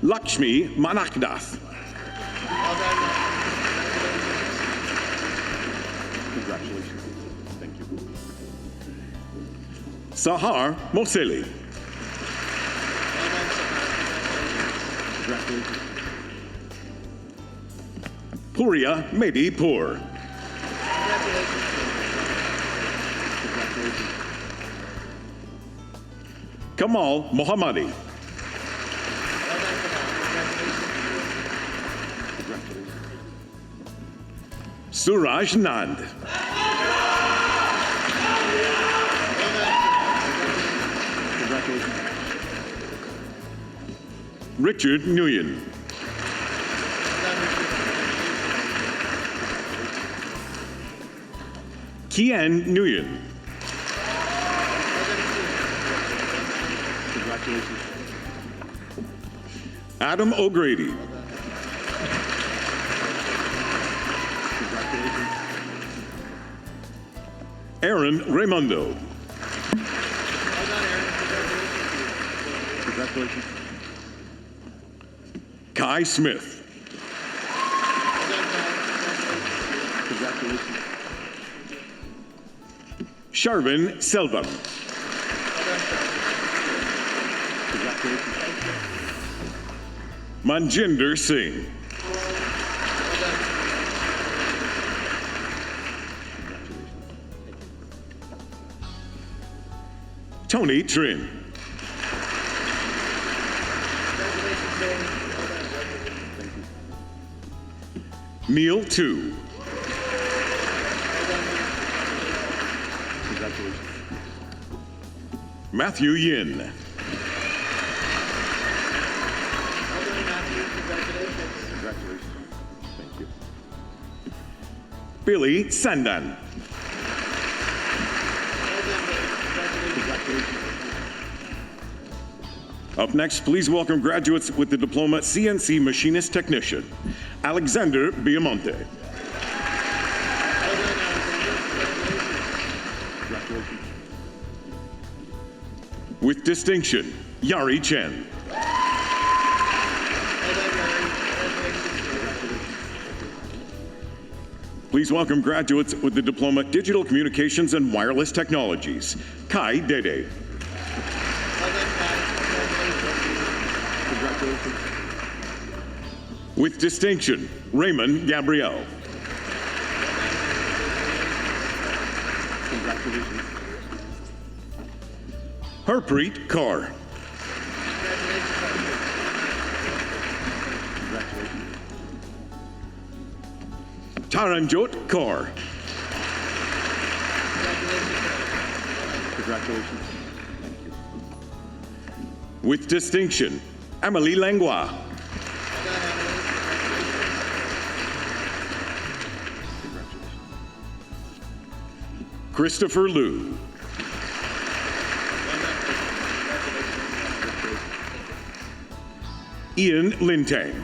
Lakshmi Manakdath. Congratulations. Thank you. Sahar Moseli. Congratulations. Puria Mehdi Pur. Kamal Mohammadi. Suraj Nand. Congratulations. Richard Nguyen. Kian Nguyen. Congratulations. Adam O'Grady. Congratulations. Aaron Raimondo. Congratulations. Kai Smith. Congratulations. Sharvin Selvam. Congratulations. Manjinder Singh. Tony Trin. Neil Tu. Congratulations. Matthew Yin. Congratulations. Thank you. Billy Sandan. Congratulations. Up next, please welcome graduates with the diploma CNC Machinist Technician, Alexander Biamonte. Congratulations. With distinction, Yari Chen. Please welcome graduates with the diploma Digital Communications and Wireless Technologies, Kai Dede. Congratulations. With distinction, Raymond Gabrielle. Harpreet Kaur. Taranjot Kaur. Congratulations. With distinction, Amelie Langlois. Christopher Liu. Ian Lintang.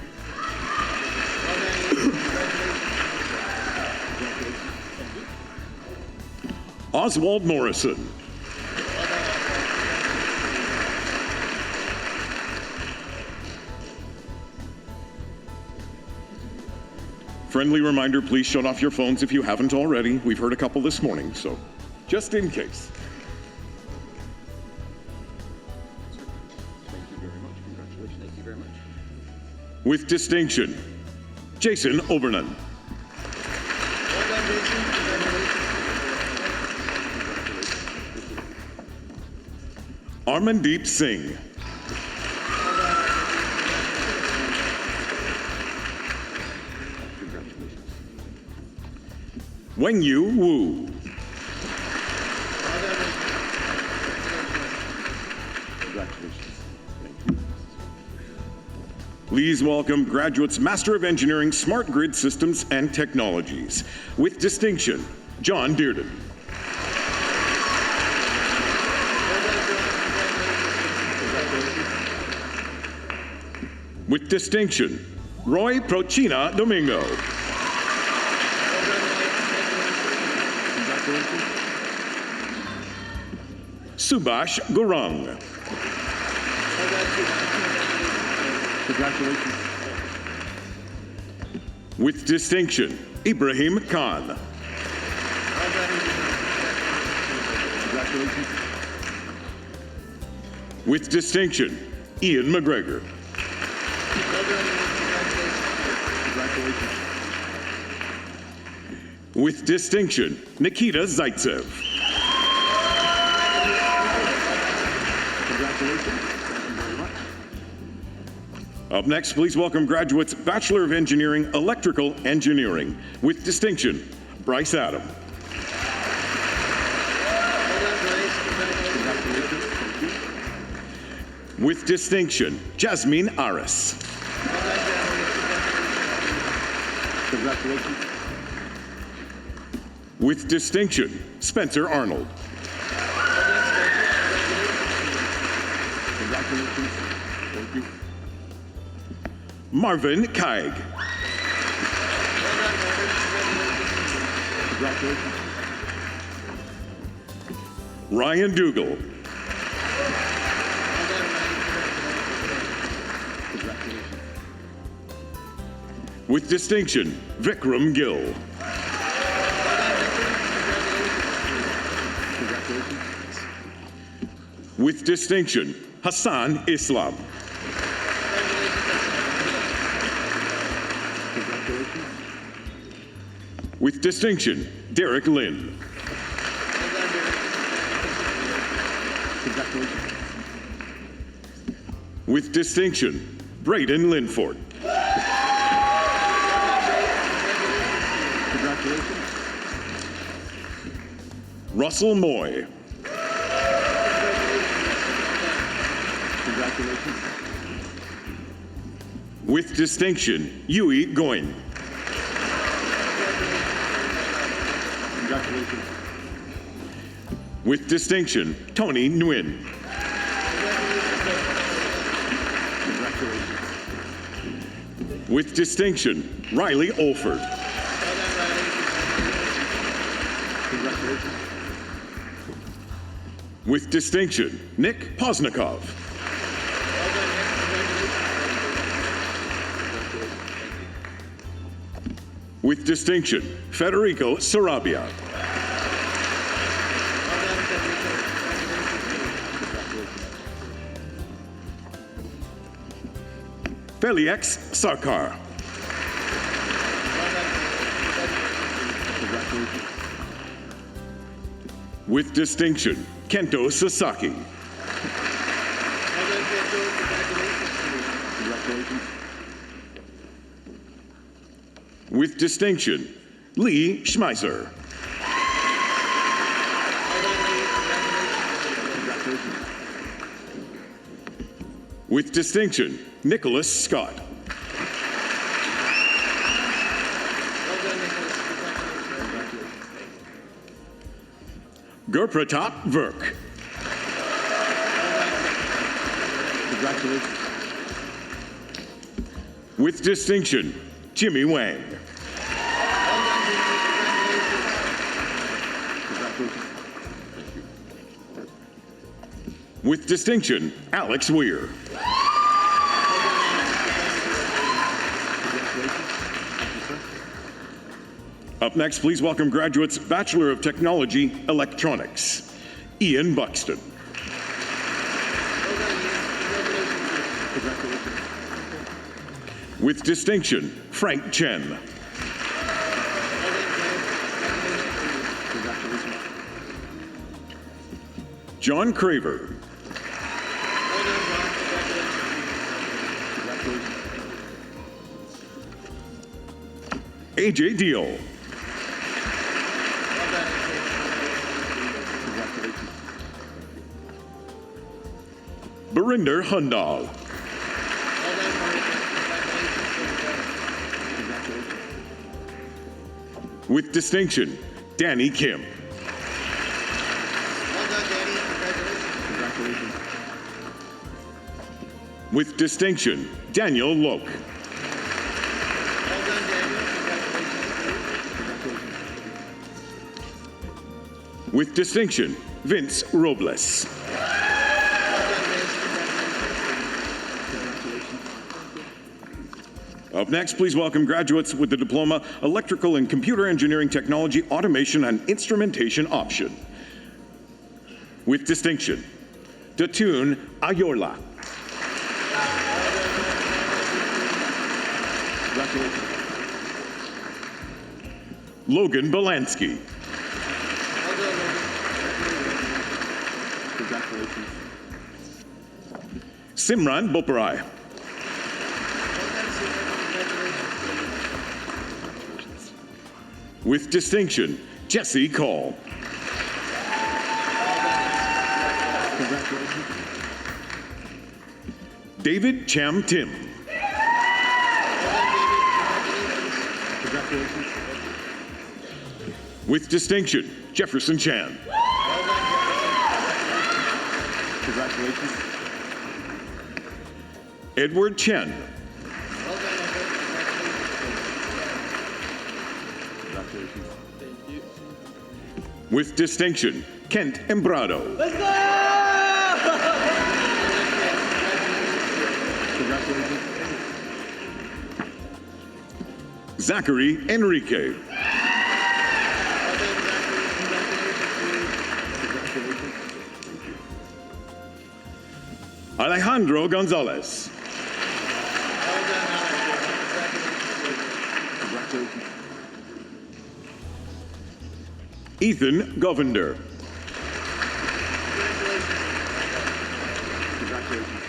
Oswald Morrison. Friendly reminder, please shut off your phones if you haven't already. We've heard a couple this morning, so just in case. Thank you very much. Congratulations. Thank you very much. With distinction, Jason Oberlin. Armandeep Singh. Wengyu Wu. Please welcome graduates, Master of Engineering, Smart Grid Systems and Technologies. With distinction, John Dearden. With distinction, Roy Prochina Domingo. Subhash Gurung. Congratulations. With distinction, Ibrahim Khan. Congratulations. With distinction, Ian McGregor. Congratulations. With distinction, Nikita Zaitsev. Congratulations. Thank you very much. Up next, please welcome graduates, Bachelor of Engineering, Electrical Engineering. With distinction, Bryce Adam. With distinction, Jasmine Aris. Congratulations. With distinction, Spencer Arnold. Congratulations. Thank you. Marvin Kaig. Congratulations. Ryan Dougal. Congratulations. With distinction, Vikram Gill. Congratulations. With distinction, Hassan Islam. Congratulations. With distinction, Derek Lynn. Congratulations. With distinction, Braden Linford. Congratulations. Russell Moy. Congratulations. With distinction, Yui Goin. Congratulations. With distinction, Tony Nguyen. Congratulations. With distinction, Riley Olford. Congratulations. With distinction, Nick Posnikov. With distinction, Federico Sarabia. Felix Sarkar. Congratulations. With distinction, Kento Sasaki. With distinction, Lee Schmeiser. With distinction, Nicholas Scott. Gurpratap Virk. With distinction, Jimmy Wang. With distinction, Alex Weir. Up next, please welcome graduates, Bachelor of Technology, Electronics, Ian Buxton. With distinction, Frank Chen. John Craver. AJ Deal. Barinder Hundal. With distinction, Danny Kim. With distinction, Daniel Loke. With distinction, Vince Robles. Up next, please welcome graduates with the diploma, Electrical and Computer Engineering Technology, Automation and Instrumentation option. With distinction, Datun Ayola. Logan Belansky. Simran Boparai. With distinction, Jesse Call. David Cham Tim. With distinction, Jefferson Chan. Congratulations. Edward Chen. Congratulations. Thank you. With distinction, Kent Embrado. Let's go! Congratulations. Zachary Enrique. Alejandro Gonzalez. Congratulations. Ethan Govender. Congratulations.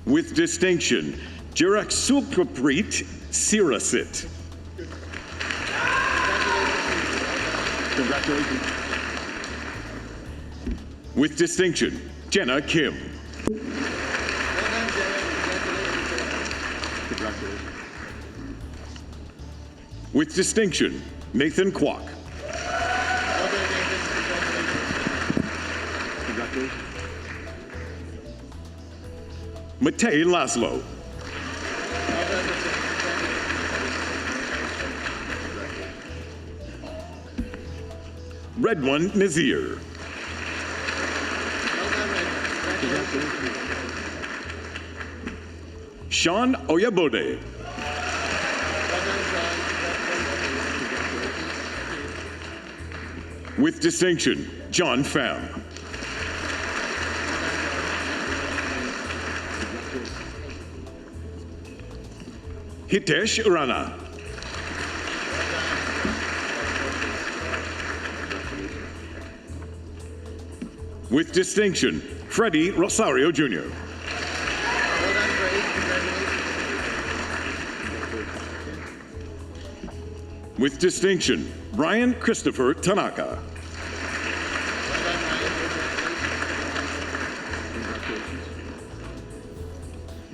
With distinction, Jirak Sulpaprit Sirasit. Congratulations. With distinction, Jenna Kim. Congratulations. With distinction, Nathan Kwok. Congratulations. Matei Laszlo. Redwan Nazir. Sean Oyabode. With distinction, John Pham. Hitesh Rana. With distinction, Freddie Rosario Jr. With distinction, Brian Christopher Tanaka.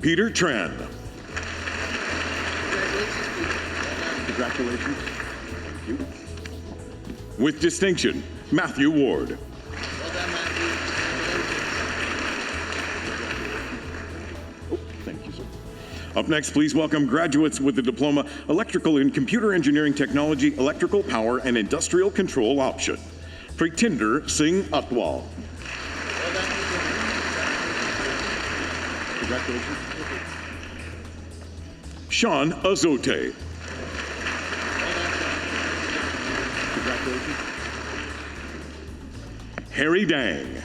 Peter Tran. Congratulations. Thank you. With distinction, Matthew Ward. Thank you, sir. Up next, please welcome graduates with the diploma Electrical and Computer Engineering Technology, Electrical Power and Industrial Control option. Pretinder Singh Atwal. Congratulations. Sean Azote. Congratulations. Harry Dang.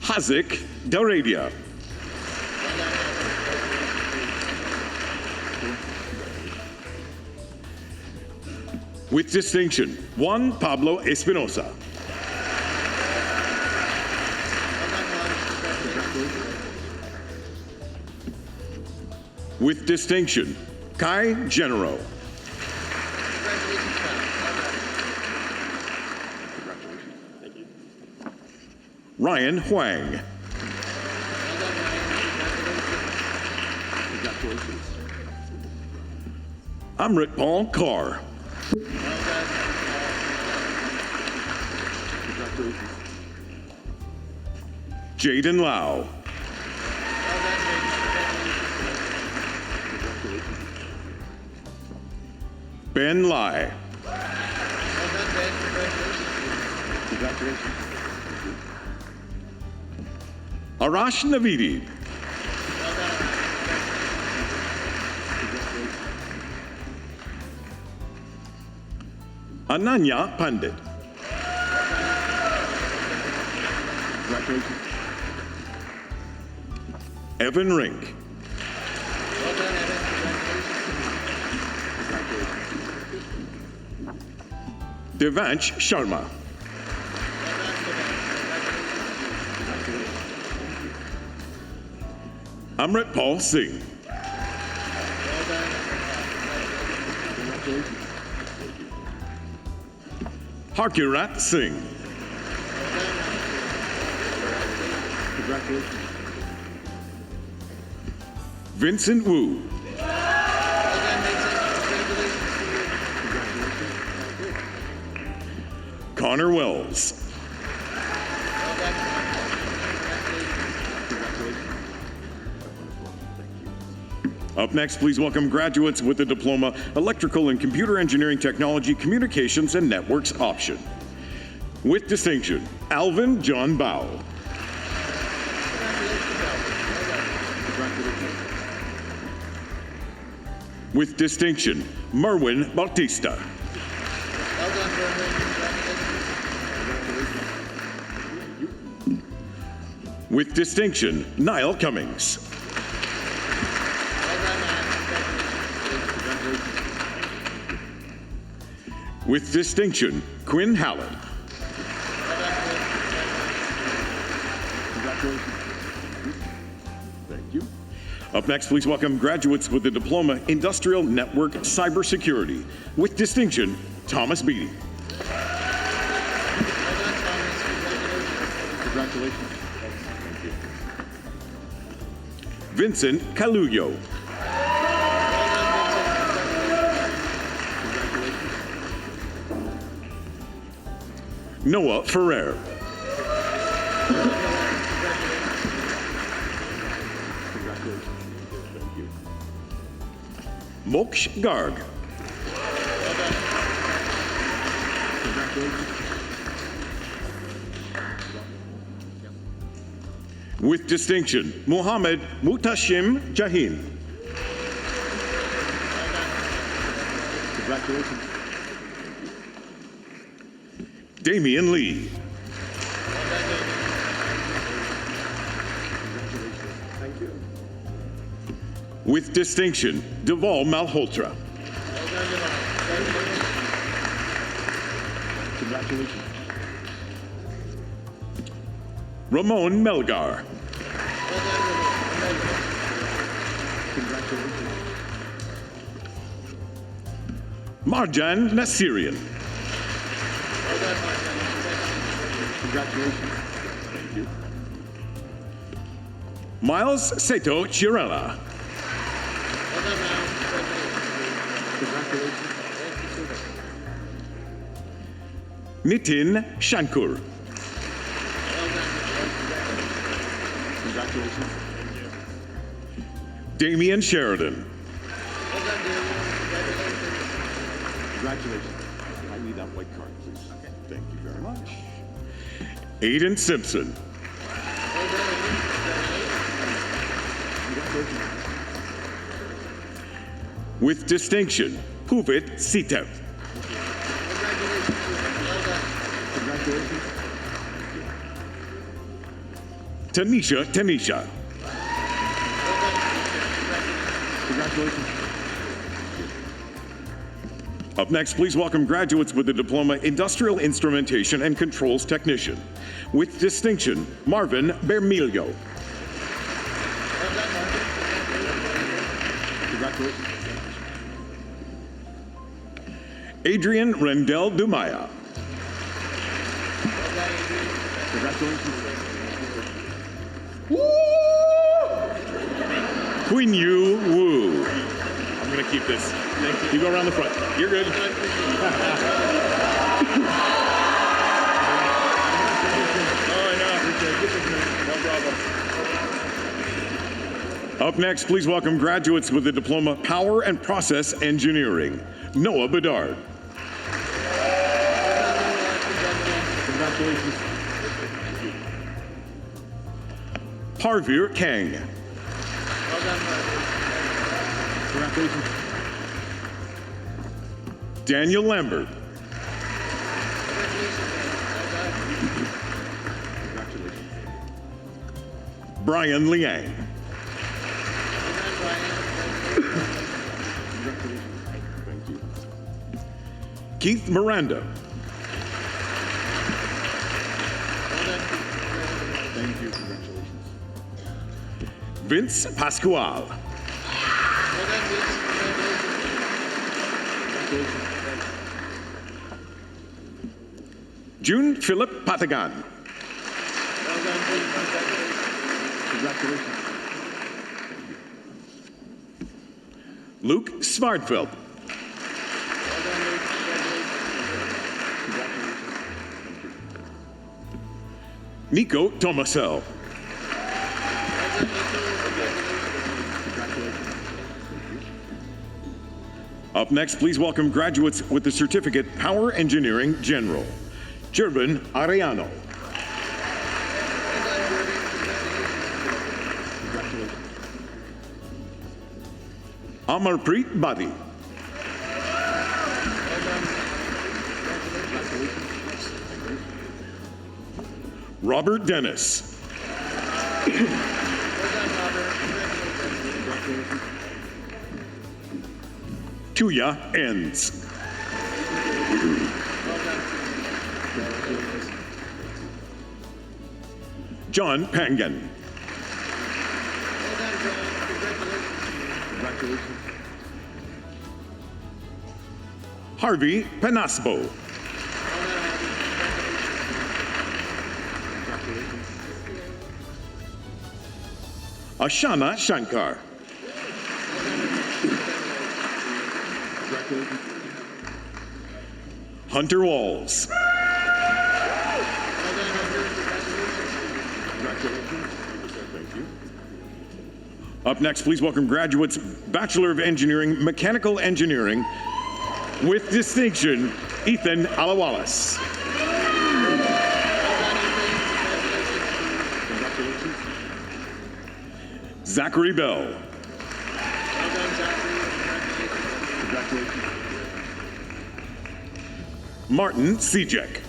Hazik Daradia. With distinction, Juan Pablo Espinosa. With distinction, Kai Genero. Ryan Huang. Amrit Paul Carr. Jaden Lau. Ben Lai. Arash Navidi. Ananya Pandit. Evan Rink. Devansh Sharma. Amrit Paul Singh. Harkirat Singh. Vincent Wu. Connor Wells. Up next, please welcome graduates with the diploma Electrical and Computer Engineering Technology, Communications and Networks option. With distinction, Alvin John Bow. With distinction, Merwin Bautista. With distinction, Niall Cummings. With distinction, Quinn Hallen. Thank you. Up next, please welcome graduates with the diploma Industrial Network Cybersecurity. With distinction, Thomas Beatty. Congratulations. Vincent Caluyo. Noah Ferrer. Moksh Garg. With distinction, Muhammad Mutashim Jahin. Congratulations. Damian Lee. Thank you. With distinction, Deval Malhotra. Congratulations. Ramon Melgar. Congratulations. Marjan Nasirian. Congratulations. Thank you. Miles Seto Chirella. Congratulations. Nitin Shankur. Congratulations. Damian Sheridan. Congratulations. I need that white card, please. Okay. Thank you very much. Aiden Simpson. Congratulations. With distinction, Puvit Sitev. Congratulations. Tanisha. Congratulations. Up next, please welcome graduates with the diploma Industrial Instrumentation and Controls Technician. With distinction, Marvin Bermilio. Congratulations. Adrian Rendell Dumaya. Congratulations. Quinn Yu Wu. I'm going to keep this. You go around the front. You're good. Up next, please welcome graduates with the diploma Power and Process Engineering. Noah Bedard. Congratulations. Parveer Kang. Well done, Congratulations. Daniel Lambert. Congratulations. Brian Liang. Congratulations. Thank you. Keith Miranda. Thank you. Congratulations. Vince Pascual. June Philip Patagan. Congratulations. Luke Svartfeld. Nico Tomasel. Up next, please welcome graduates with the certificate Power Engineering General. Jervin Ariano. Amarpreet Badi. Robert Dennis. Tuya Enns. John Pangan. Harvey Penasbo. Ashana Shankar. Hunter Walls. Thank you. Up next, please welcome graduates, Bachelor of Engineering, Mechanical Engineering, with distinction, Ethan Alawalas. Zachary Bell. Congratulations. Martin Sejek.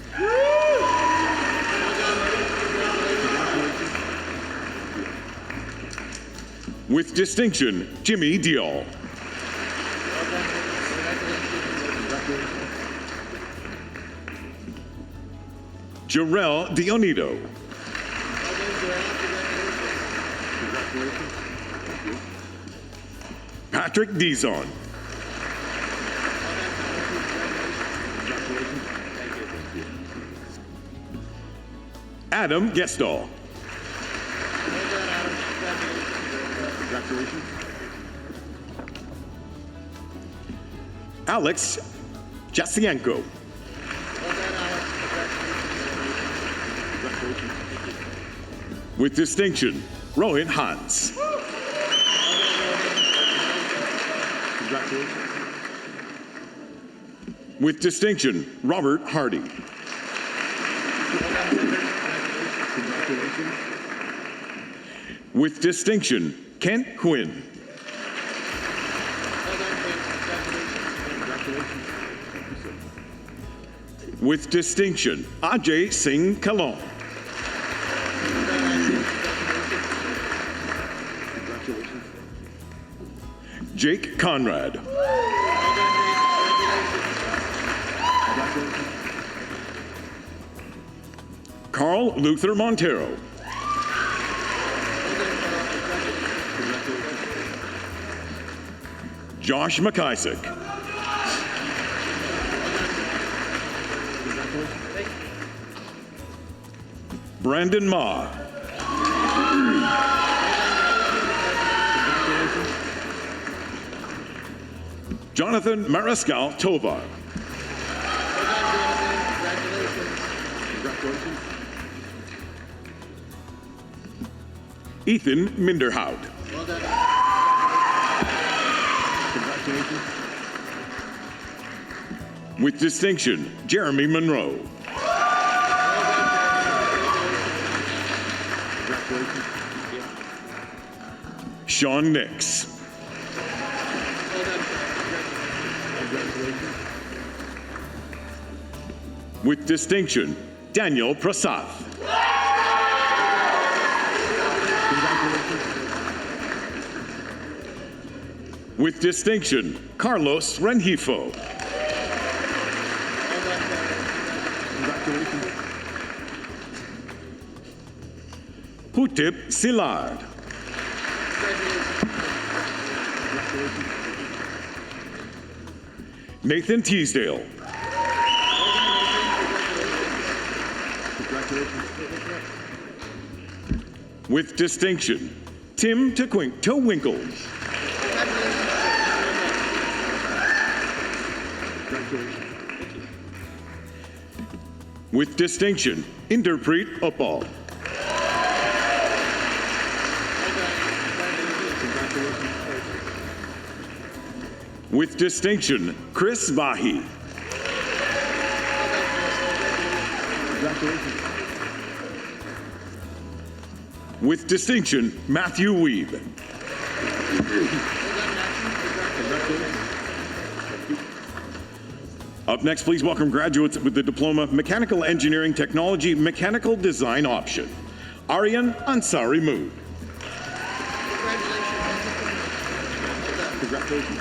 With distinction, Jimmy Diol. Jarrell Dionido. Patrick Dizon. Adam Gestall. Alex Jasienko. With distinction, Rohit Hans. With distinction, Robert Hardy. With distinction, Kent Quinn. With distinction, Ajay Singh Kalon. Jake Conrad. Carl Luther Montero. Josh McIsaac. Brandon Ma. Jonathan Mariscal Tovar. Ethan Minderhout. With distinction, Jeremy Monroe. Sean Nix. With distinction, Daniel Prasath. With distinction, Carlos Rengifo. Hutip Szilard. Nathan Teasdale. With distinction, Tim Towinkle. With distinction, Inderpreet Uppal. With distinction, Chris Vahi. With distinction, Matthew Weeb. Up next, please welcome graduates with the diploma Mechanical Engineering Technology Mechanical Design option. Aryan Ansari Mood. Congratulations.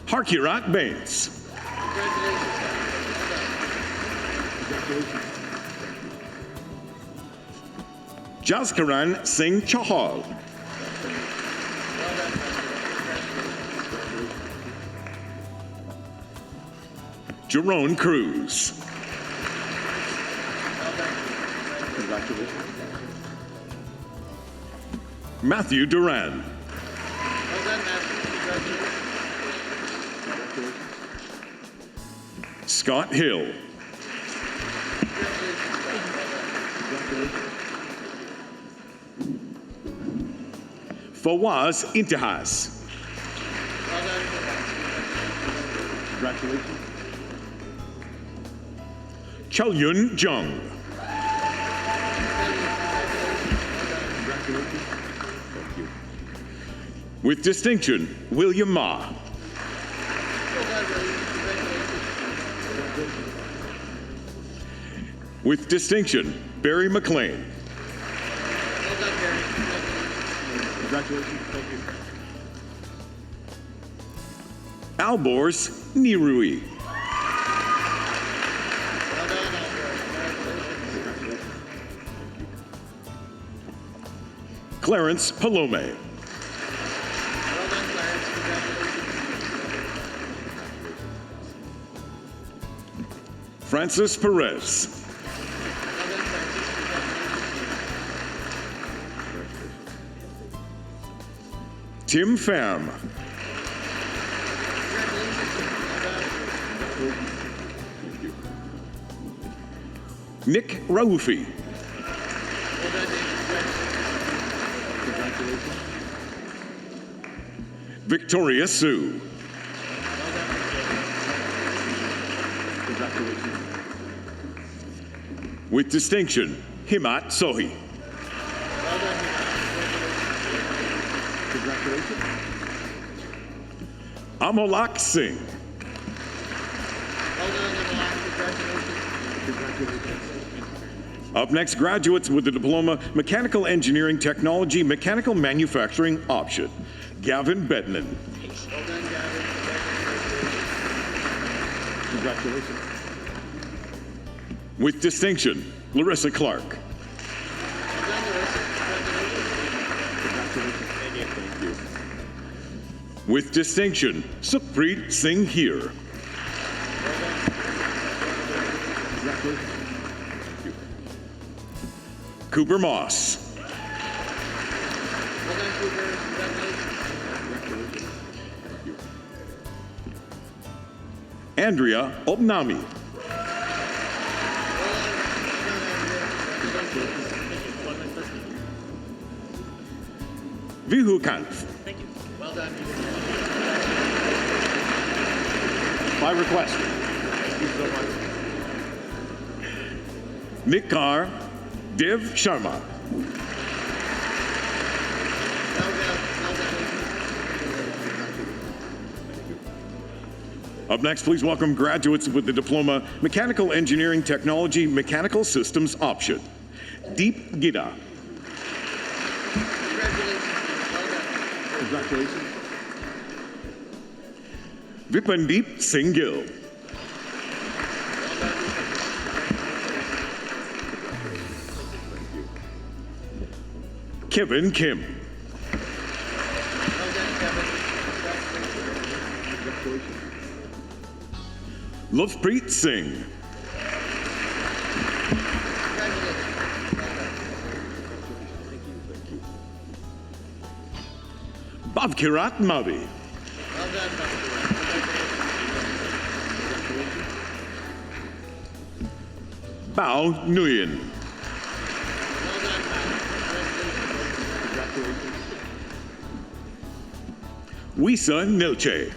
Harkirat Baines. Jaskaran Singh Chahal. Jerome Cruz. Congratulations. Matthew Duran. Scott Hill. Fawaz Intihas. Congratulations. Cholyun Jung. Congratulations. Thank you. With distinction, William Ma. With distinction, Barry McLean. Congratulations. Thank you. Albors Nirui. Clarence Palome. Well done, Clarence. Congratulations. Francis Perez. Tim Pham. Nick Raufi. Victoria Sue. With distinction, Himat Sohi. Amolak Singh. Up next, graduates with the diploma Mechanical Engineering Technology, Mechanical Manufacturing option. Gavin Bednan. Well done, Gavin. Congratulations. With distinction, Larissa Clark. Well done, Larissa. Congratulations. Thank you. With distinction, Sukhpreet Singh Heer. Cooper Moss. Well done, Cooper. Congratulations. Andrea Obnami. Vihu Kanf. Thank you. Well done. By request. Thank you so much. Nikar Dev Sharma. Up next, please welcome graduates with the diploma Mechanical Engineering Technology, Mechanical Systems option. Deep Gida. Congratulations. Vipandeep Singh Gill. Kevin Kim. Well done, Kevin. Lovepreet Singh. Bhavkirat Mavi. Well done, Bao Nguyen. Wisa Nilche.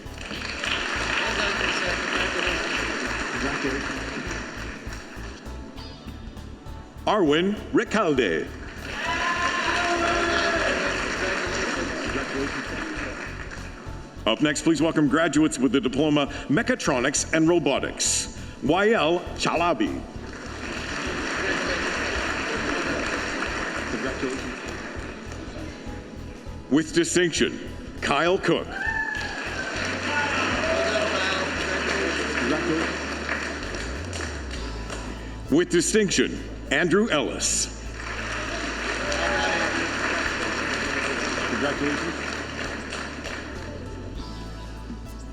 Arwin Recalde. Up next, please welcome graduates with the diploma Mechatronics and Robotics. YL Chalabi. With distinction, Kyle Cook. With distinction, Andrew Ellis. Congratulations.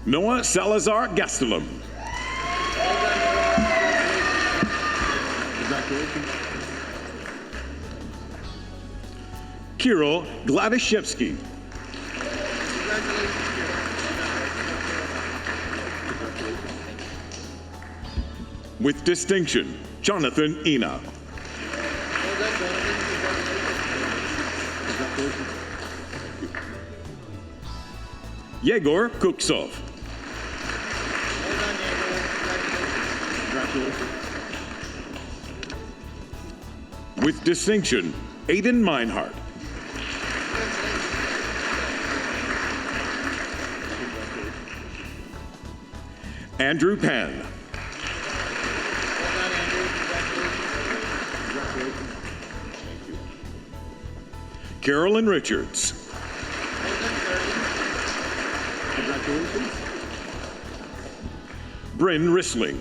Noah Salazar Gastelum. Congratulations. Kirill Gladishevsky. With distinction, Jonathan Ina. Yegor Kuksov. With distinction, Aiden Meinhardt. Andrew Pan. Carolyn Richards. Congratulations. Bryn Rissling.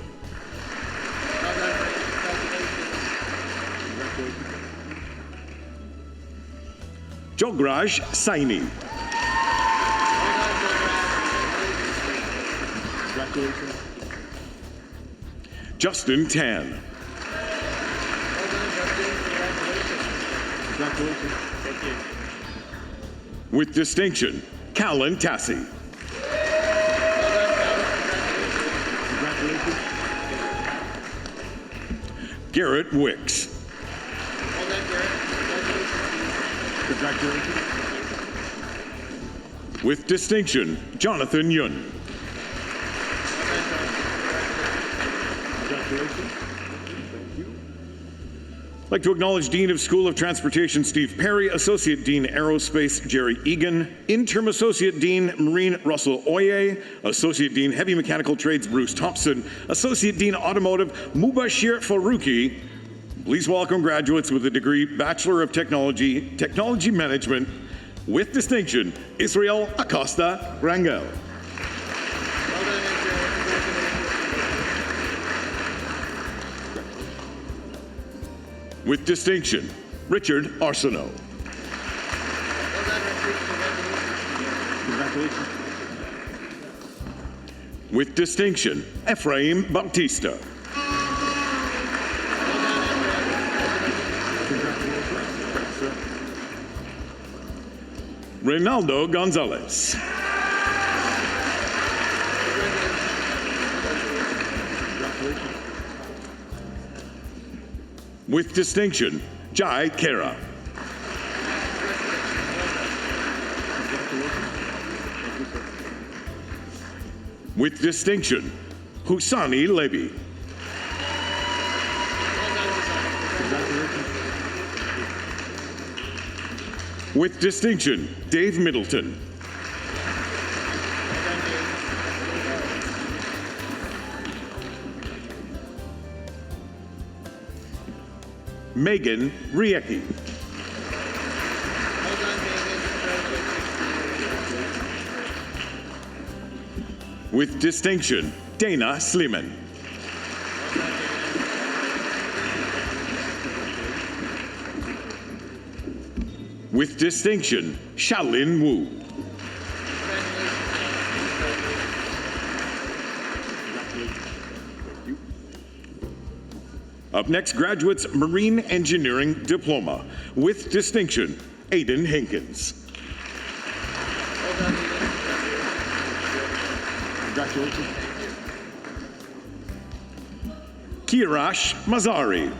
Jograj Saini. Congratulations. Justin Tan. Congratulations. Thank you. With distinction, Callan Tassi. Congratulations. Garrett Wicks. Well done, Garrett. Congratulations. With distinction, Jonathan Yun. Congratulations. I'd like to acknowledge Dean of School of Transportation Steve Perry, Associate Dean Aerospace Jerry Egan, Interim Associate Dean Marine Russell Oye, Associate Dean Heavy Mechanical Trades Bruce Thompson, Associate Dean Automotive Mubashir Faruqi. Please welcome graduates with the degree Bachelor of Technology, Technology Management, with distinction, Israel Acosta Rangel. With distinction, Richard Arsenault. Congratulations. With distinction, Ephraim Bautista. Reynaldo Gonzalez. With distinction, Jai Kara. With distinction, Husani Levy. With distinction, Dave Middleton. Megan Riecki. With distinction, Dana Sliman. With distinction, Shaolin Wu. Up next, graduates Marine Engineering Diploma. With distinction, Aiden Hinkins. Congratulations. Kirash Mazari.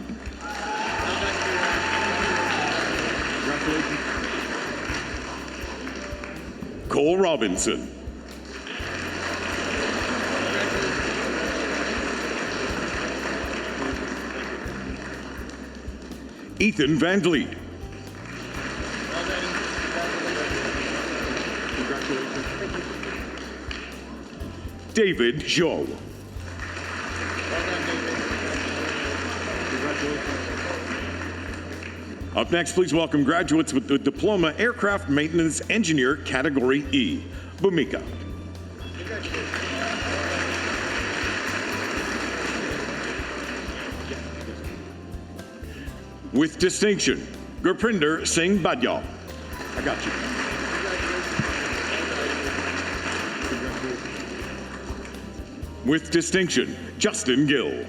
Congratulations. Cole Robinson. Ethan Van Vliet. Congratulations. David Zhou. Up next, please welcome graduates with the Diploma Aircraft Maintenance Engineer Category E. Bhumika. With distinction, Gurpinder Singh Badyal. I got you. With distinction, Justin Gill.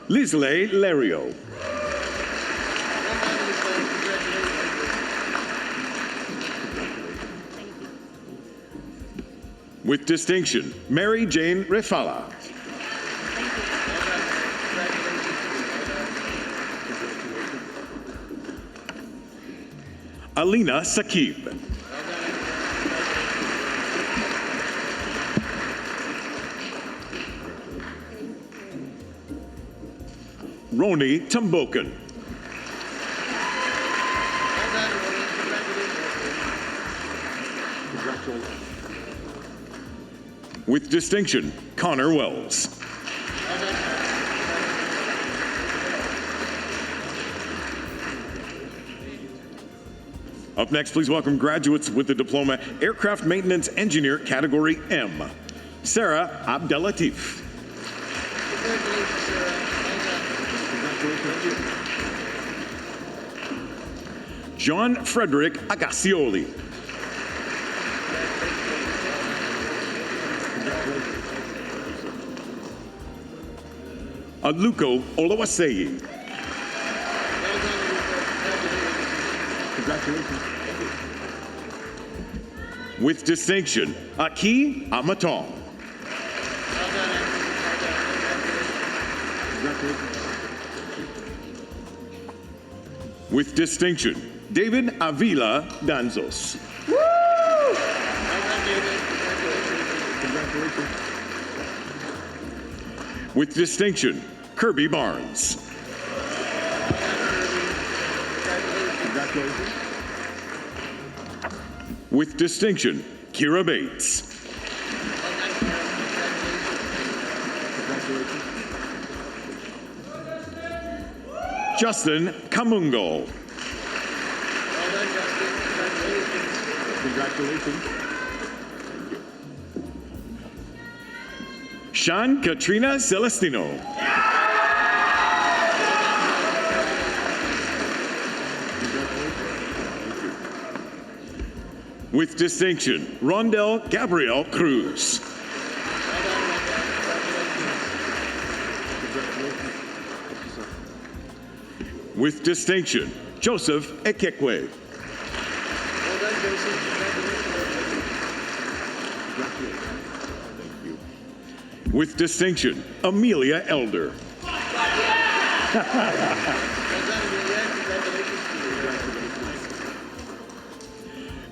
Lisley Lario. With distinction, Mary Jane Refala. Alina Sakib. Roni Tambokan. With distinction, Connor Wells. Up next, please welcome graduates with the Diploma Aircraft Maintenance Engineer Category M. Sarah Abdelatif. John Frederick Agassioli. Aluko Olawasei. Congratulations. With distinction, Aki Amatong. Congratulations. With distinction, David Avila Danzos. Congratulations. With distinction, Kirby Barnes. Congratulations. With distinction, Kira Bates. Congratulations. Justin Kamungo. Congratulations. Sean Katrina Celestino. With distinction, Rondell Gabriel Cruz. With distinction, Joseph Ekekwe. With distinction, Amelia Elder.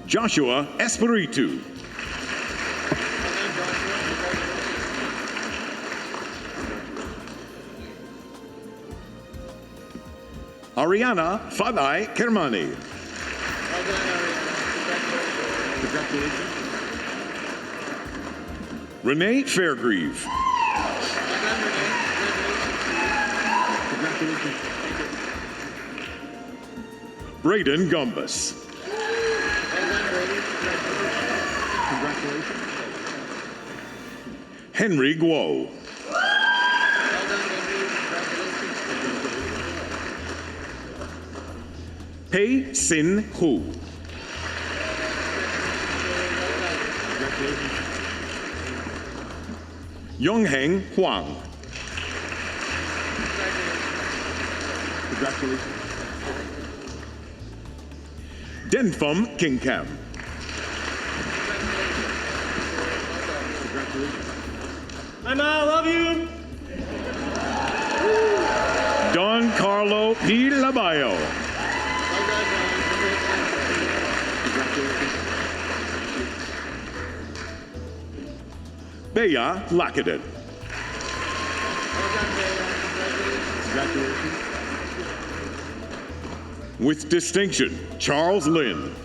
Joshua Espiritu. Ariana Fadai Kermani. Congratulations. Renee Fairgrieve. Congratulations. Braden Gumbus. Congratulations. Henry Guo. Pei Sin Hu. Congratulations. Yongheng Huang. Congratulations. Denfum Kingcam. Congratulations. Emma, love you. Don Carlo P. Labayo. Congratulations. Bea Lakaden. Congratulations. With distinction, Charles Lynn.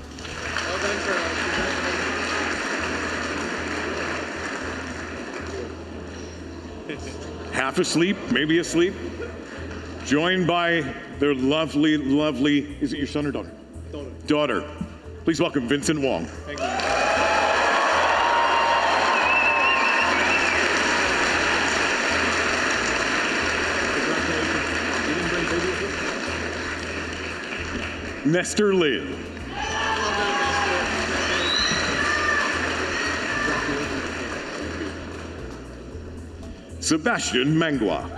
Half asleep, maybe asleep, joined by their lovely, lovely, is it your son or daughter? Daughter. Please welcome Vincent Wong. Thank you. Nestor Lynn. Sebastian Mangua.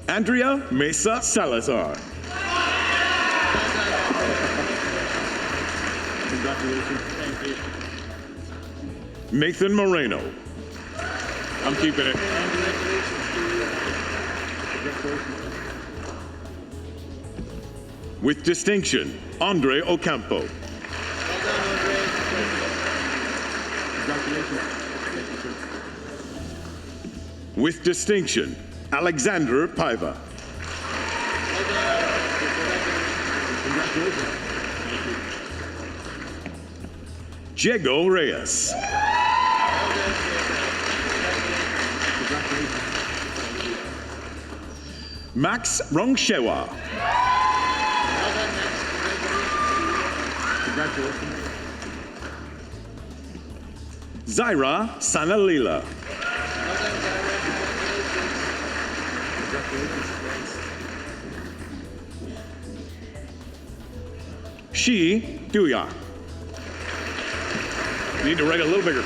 Andrea Mesa Salazar. Congratulations. Thank you. Nathan Moreno. I'm keeping it. With distinction, Andre Ocampo. Congratulations. With distinction, Alexander Paiva. Congratulations. Diego Reyes. Congratulations. Max Rongshewa. Congratulations. Zaira Sanalila. Shi Duya. Need to write a little bigger.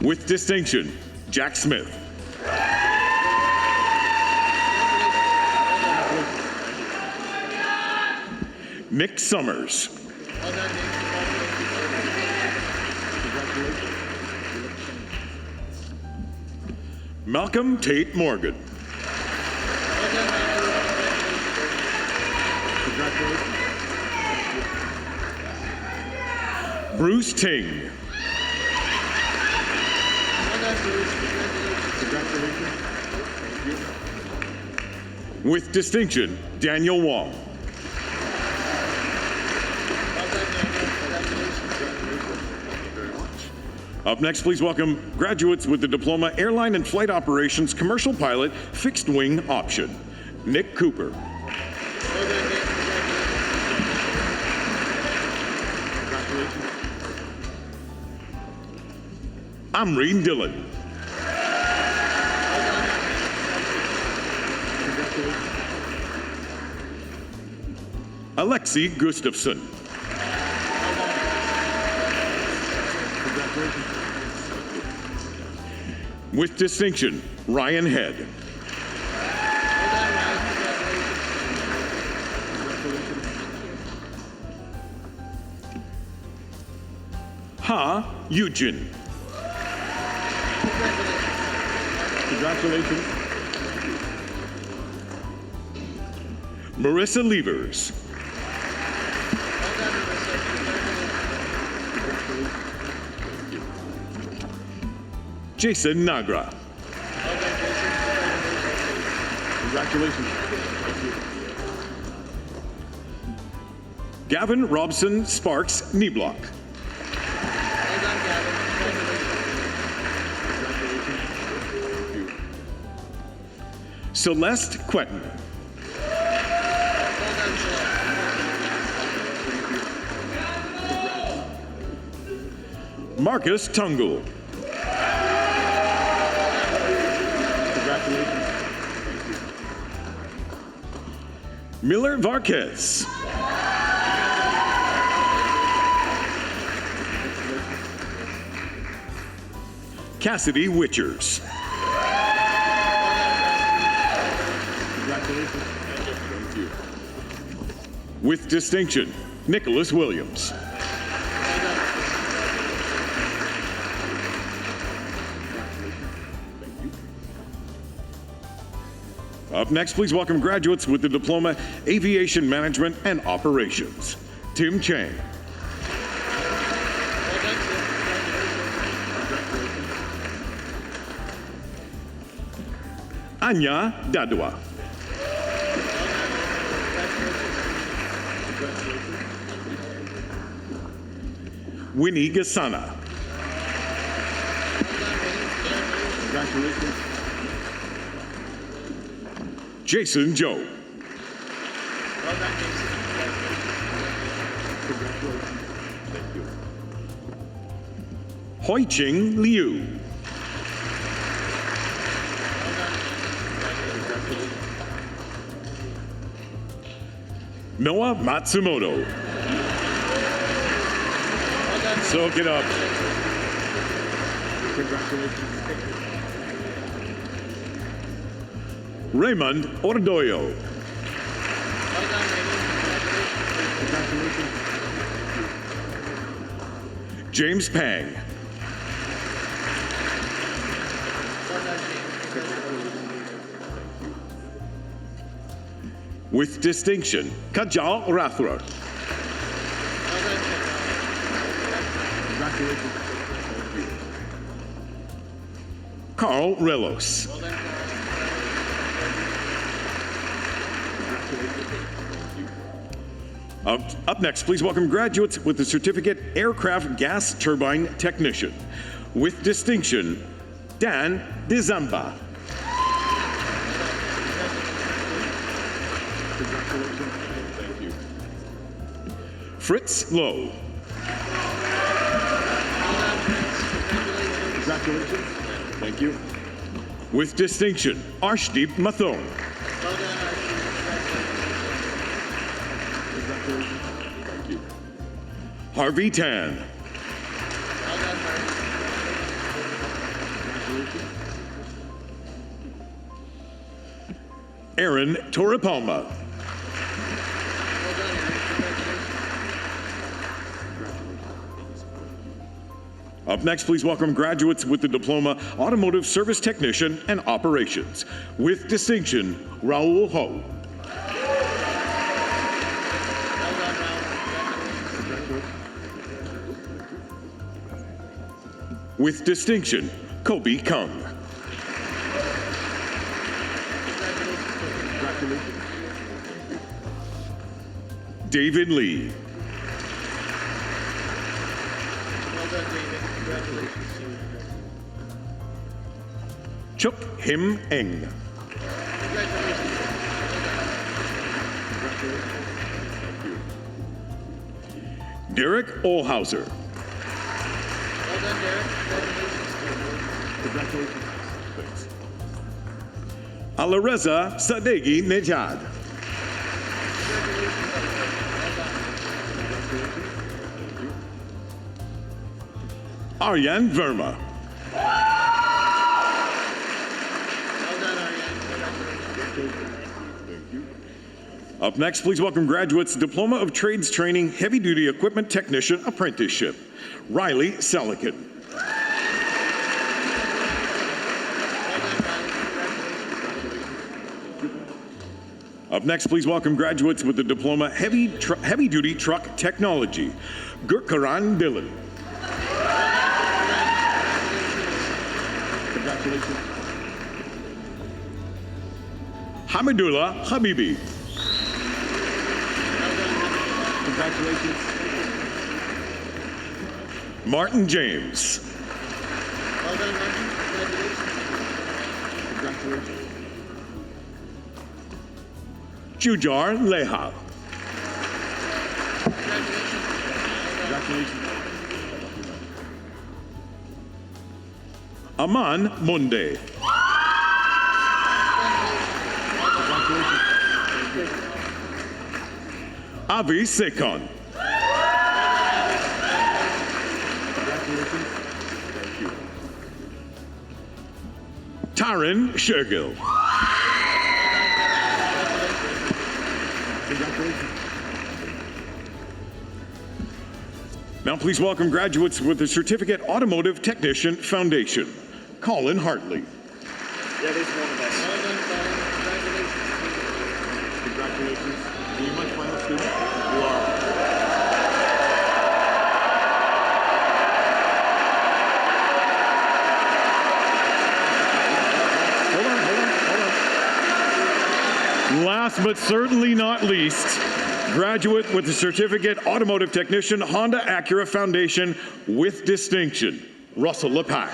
With distinction, Jack Smith. Nick Summers. Malcolm Tate Morgan. Bruce Ting. With distinction, Daniel Wong. Up next, please welcome graduates with the diploma Airline and Flight Operations Commercial Pilot Fixed Wing Option. Nick Cooper. Amreen Dillon. Alexi Gustafson. With distinction, Ryan Head. Ha Yujin. Congratulations. Marissa Levers. Jason Nagra. Congratulations. Gavin Robson Sparks Kneeblock. Celeste Quentin. Marcus Tungle. Congratulations. Miller Varquez. Cassidy Witchers. Congratulations. Thank you. With distinction, Nicholas Williams. Up next, please welcome graduates with the diploma Aviation Management and Operations. Tim Chang. Anya Dadwa. Winnie Gasana. Congratulations. Jason Joe. Thank you. Hoi Ching Liu. Noah Matsumoto. Soak it up. Congratulations. Raymond Ordoyo. Congratulations. James Pang. With distinction, Kajal Rathra. Congratulations. Carl Relos. Up next, please welcome graduates with the certificate Aircraft Gas Turbine Technician. With distinction, Dan Dezamba. Congratulations. Thank you. Fritz Lowe. Congratulations. Thank you. With distinction, Arshdeep Mathone. Congratulations. Thank you. Harvey Tan. Aaron Torrepalma. Up next, please welcome graduates with the diploma Automotive Service Technician and Operations. With distinction, Raul Ho. With distinction, Kobe Kung. David Lee. Chuk Him Eng. Derek Olhauser. Well done, Derek. Congratulations. Thanks. Alareza Sadeghi Nejad. Aryan Verma. Up next, please welcome graduates, Diploma of Trades Training, Heavy Duty Equipment Technician Apprenticeship, Riley Selican. Up next, please welcome graduates with the Diploma Heavy Duty Truck Technology, Gurkaran Dillon. Congratulations. Hamidullah Habibi. Congratulations. Martin James. Well done, Martin. Congratulations. Jujar Leha. Congratulations. Aman Munde. Avi Sekon. Congratulations. Thank you. Taran Shergill. Congratulations. Now please welcome graduates with the Certificate Automotive Technician Foundation, Colin Hartley. Yeah, there's one of us. Well done, Colin. Congratulations. Congratulations. Are you my final student? You are. Last but certainly not least, graduate with the Certificate Automotive Technician, Honda Acura Foundation with distinction, Russell Lepak.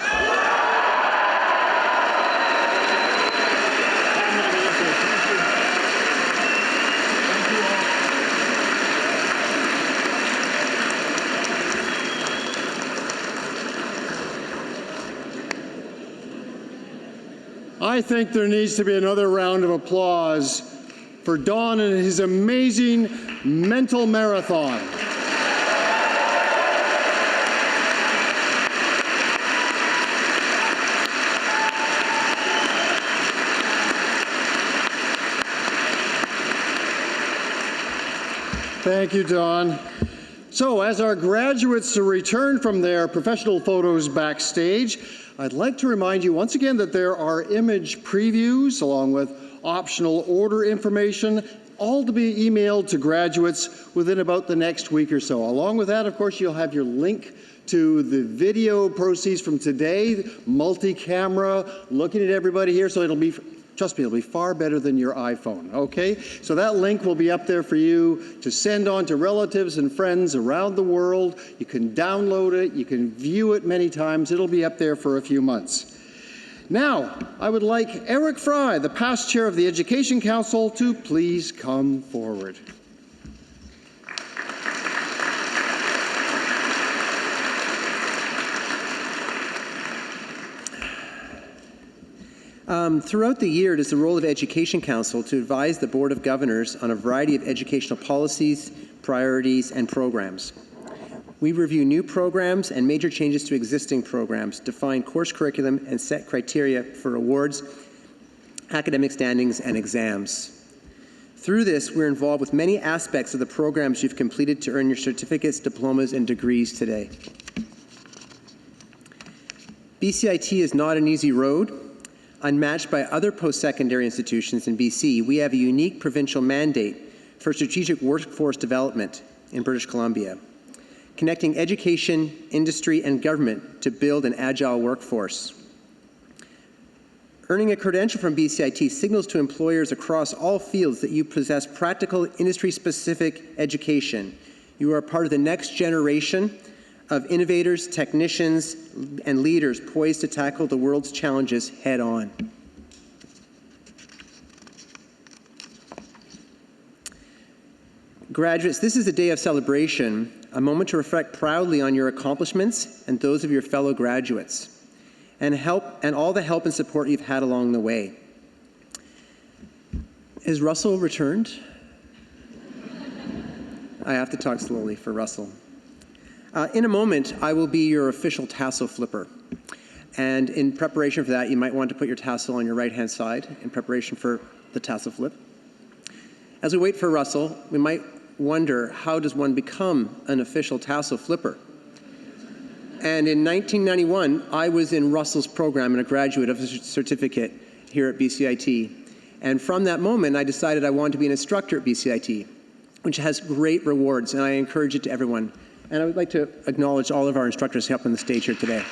I think there needs to be another round of applause for Don and his amazing mental marathon. Thank you, Don. So, as our graduates return from their professional photos backstage, I'd like to remind you once again that there are image previews along with optional order information, all to be emailed to graduates within about the next week or so. Along with that, of course, you'll have your link to the video proceeds from today, multi-camera, looking at everybody here, so it'll be, trust me, it'll be far better than your iPhone, okay? So that link will be up there for you to send on to relatives and friends around the world. You can download it, you can view it many times. It'll be up there for a few months. Now, I would like Eric Fry, the past chair of the Education Council, to please come forward. Throughout the year, it is the role of Education Council to advise the Board of Governors on a variety of educational policies, priorities, and programs. We review new programs and major changes to existing programs, define course curriculum, and set criteria for awards, academic standings, and exams. Through this, we're involved with many aspects of the programs you've completed to earn your certificates, diplomas, and degrees today. BCIT is not an easy road. Unmatched by other post-secondary institutions in BC, we have a unique provincial mandate for strategic workforce development in British Columbia, connecting education, industry, and government to build an agile workforce. Earning a credential from BCIT signals to employers across all fields that you possess practical, industry-specific education. You are part of the next generation of innovators, technicians, and leaders poised to tackle the world's challenges head-on. Graduates, this is a day of celebration, a moment to reflect proudly on your accomplishments and those of your fellow graduates, and all the help and support you've had along the way. Is Russell returned? I have to talk slowly for Russell. In a moment, I will be your official tassel flipper. And in preparation for that, you might want to put your tassel on your right-hand side in preparation for the tassel flip. As we wait for Russell, we might wonder, how does one become an official tassel flipper? And in 1991, I was in Russell's program and a graduate of a certificate here at BCIT. And from that moment, I decided I wanted to be an instructor at BCIT, which has great rewards, and I encourage it to everyone. And I would like to acknowledge all of our instructors up on the stage here today.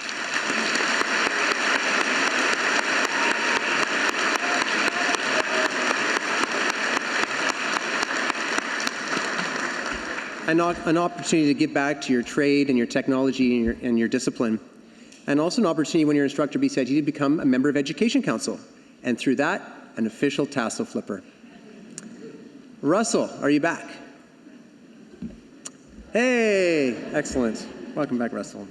An opportunity to give back to your trade and your technology and your discipline. And also an opportunity when you're an instructor at BCIT to become a member of Education Council. And through that, an official tassel flipper. Russell, are you back? Hey, excellent. Welcome back, Russell.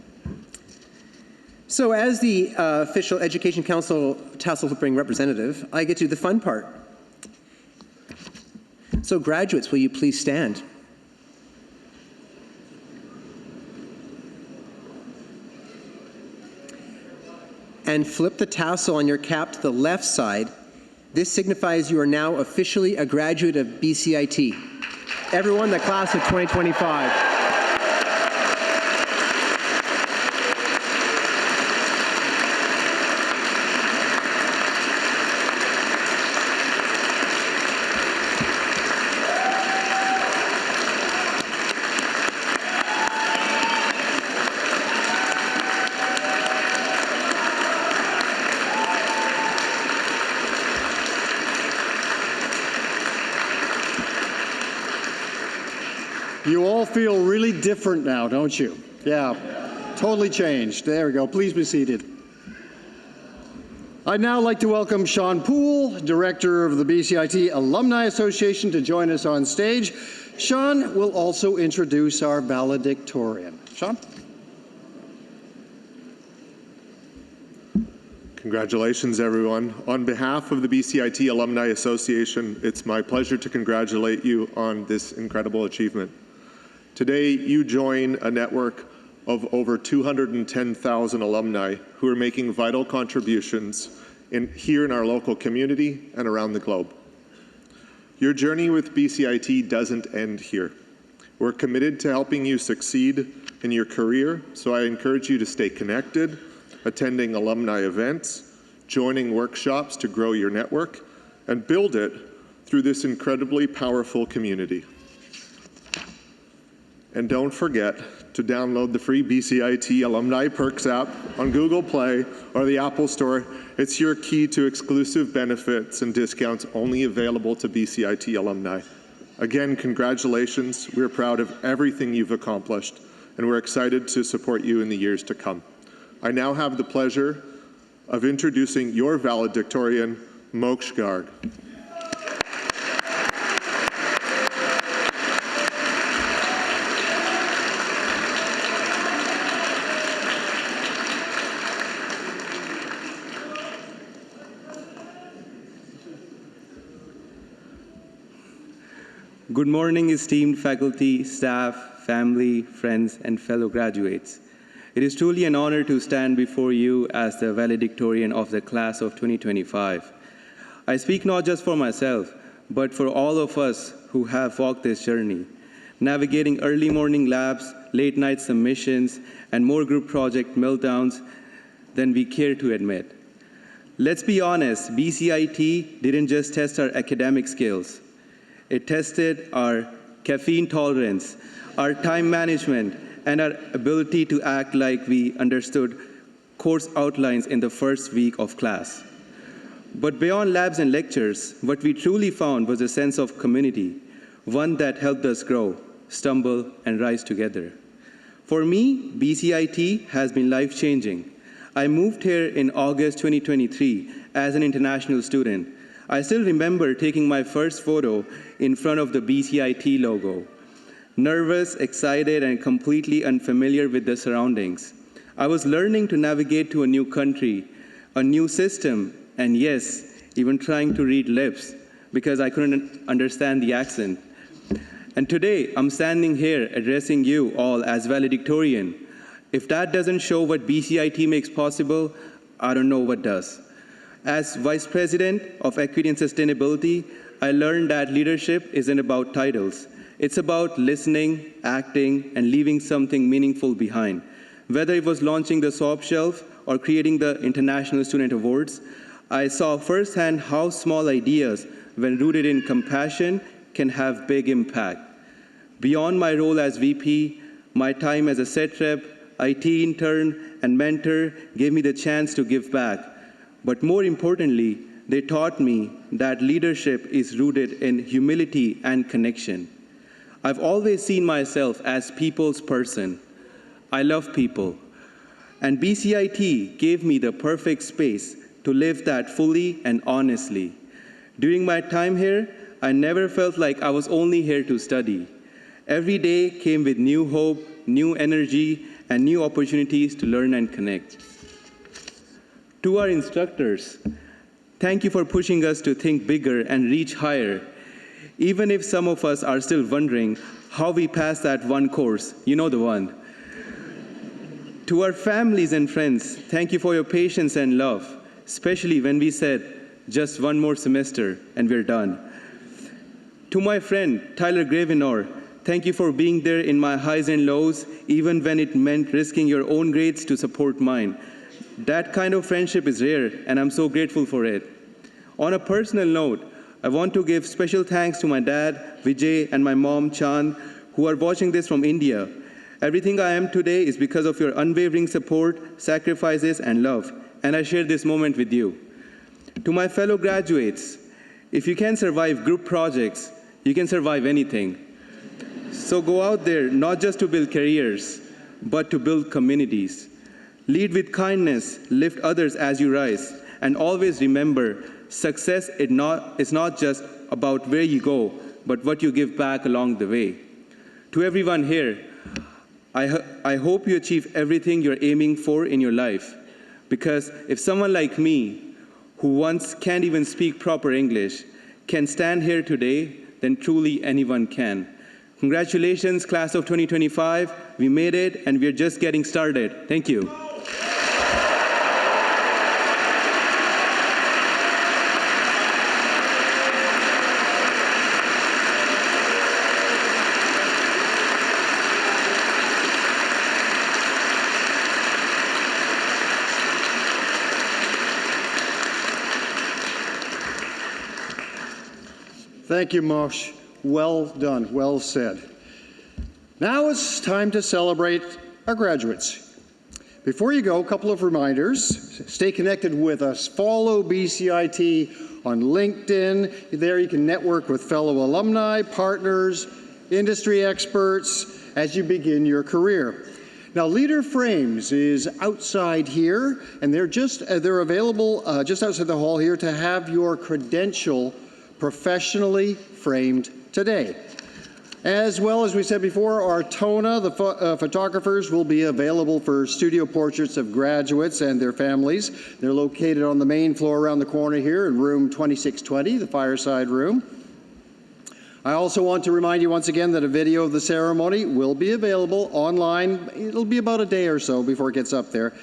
So as the official Education Council tassel flipping representative, I get to do the fun part. So graduates, will you please stand? And flip the tassel on your cap to the left side. This signifies you are now officially a graduate of BCIT. Everyone, the class of 2025. You all feel really different now, don't you? Yeah, totally changed. There we go. Please be seated. I'd now like to welcome Sean Poole, Director of the BCIT Alumni Association, to join us on stage. Sean will also introduce our valedictorian. Sean? Congratulations, everyone. On behalf of the BCIT Alumni Association, it's my pleasure to congratulate you on this incredible achievement. Today, you join a network of over 210,000 alumni who are making vital contributions here in our local community and around the globe. Your journey with BCIT doesn't end here. We're committed to helping you succeed in your career, so I encourage you to stay connected, attending alumni events, joining workshops to grow your network, and build it through this incredibly powerful community. And don't forget to download the free BCIT Alumni Perks app on Google Play or the Apple Store. It's your key to exclusive benefits and discounts only available to BCIT alumni. Again, congratulations. We're proud of everything you've accomplished, and we're excited to support you in the years to come. I now have the pleasure of introducing your valedictorian, Moksh Garg. Good morning, esteemed faculty, staff, family, friends, and fellow graduates. It is truly an honor to stand before you as the valedictorian of the class of 2025. I speak not just for myself, but for all of us who have walked this journey, navigating early morning labs, late night submissions, and more group project meltdowns than we care to admit. Let's be honest, BCIT didn't just test our academic skills. It tested our caffeine tolerance, our time management, and our ability to act like we understood course outlines in the first week of class. But beyond labs and lectures, what we truly found was a sense of community, one that helped us grow, stumble, and rise together. For me, BCIT has been life-changing. I moved here in August 2023 as an international student. I still remember taking my first photo in front of the BCIT logo. Nervous, excited, and completely unfamiliar with the surroundings. I was learning to navigate to a new country, a new system, and yes, even trying to read lips because I couldn't understand the accent. And today, I'm standing here addressing you all as valedictorian. If that doesn't show what BCIT makes possible, I don't know what does. As Vice President of Equity and Sustainability, I learned that leadership isn't about titles. It's about listening, acting, and leaving something meaningful behind. Whether it was launching the SOP shelf or creating the International Student Awards, I saw firsthand how small ideas, when rooted in compassion, can have big impact. Beyond my role as VP, my time as a set rep, IT intern, and mentor gave me the chance to give back. But more importantly, they taught me that leadership is rooted in humility and connection. I've always seen myself as people's person. I love people. And BCIT gave me the perfect space to live that fully and honestly. During my time here, I never felt like I was only here to study. Every day came with new hope, new energy, and new opportunities to learn and connect. To our instructors, thank you for pushing us to think bigger and reach higher. Even if some of us are still wondering how we passed that one course, you know the one. To our families and friends, thank you for your patience and love, especially when we said, just one more semester and we're done. To my friend, Tyler Gravenor, thank you for being there in my highs and lows, even when it meant risking your own grades to support mine. That kind of friendship is rare, and I'm so grateful for it. On a personal note, I want to give special thanks to my dad, Vijay, and my mom, Chan, who are watching this from India. Everything I am today is because of your unwavering support, sacrifices, and love, and I share this moment with you. To my fellow graduates, if you can survive group projects, you can survive anything. So go out there, not just to build careers, but to build communities. Lead with kindness, lift others as you rise, and always remember, success is not just about where you go, but what you give back along the way. To everyone here, I hope you achieve everything you're aiming for in your life, because if someone like me, who once can't even speak proper English, can stand here today, then truly anyone can. Congratulations, class of 2025. We made it, and we're just getting started. Thank you. Thank you, Mosh. Well done, well said. Now it's time to celebrate our graduates. Before you go, a couple of reminders. Stay connected with us. Follow BCIT on LinkedIn. There you can network with fellow alumni, partners, industry experts as you begin your career. Now, Leader Frames is outside here, and they're available just outside the hall here to have your credential professionally framed today. As well as we said before, our TONA, the photographers, will be available for studio portraits of graduates and their families. They're located on the main floor around the corner here in room 2620, the fireside room. I also want to remind you once again that a video of the ceremony will be available online. It'll be about a day or so before it gets up there.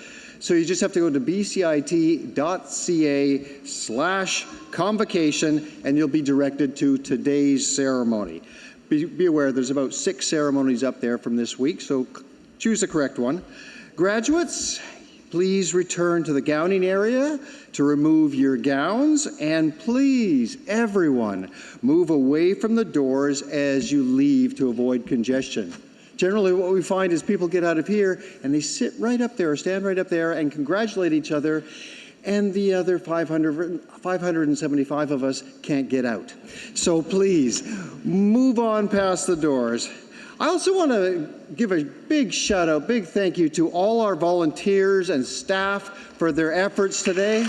So you just have to go to bcit.ca/convocation and you'll be directed to today's ceremony. Be aware there's about 6 ceremonies up there from this week, so choose the correct one. Graduates, please return to the gowning area to remove your gowns, and please, everyone, move away from the doors as you leave to avoid congestion. Generally, what we find is people get out of here and they sit right up there or stand right up there and congratulate each other, and the other 575 of us can't get out. So please, move on past the doors. I also want to give a big shout out, big thank you to all our volunteers and staff for their efforts today.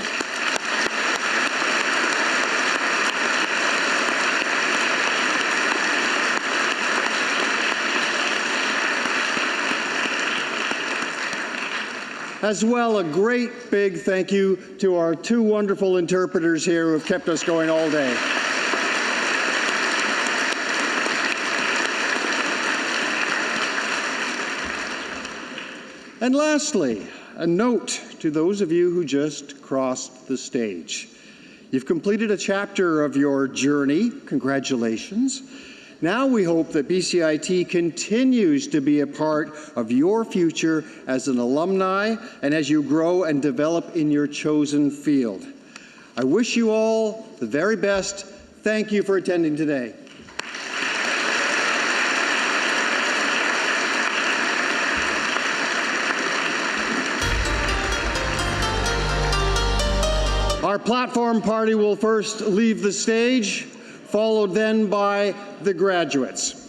As well, a great big thank you to our 2 wonderful interpreters here who have kept us going all day. And lastly, a note to those of you who just crossed the stage. You've completed a chapter of your journey. Congratulations. Now we hope that BCIT continues to be a part of your future as an alumni and as you grow and develop in your chosen field. I wish you all the very best. Thank you for attending today. Our platform party will first leave the stage, followed then by the graduates.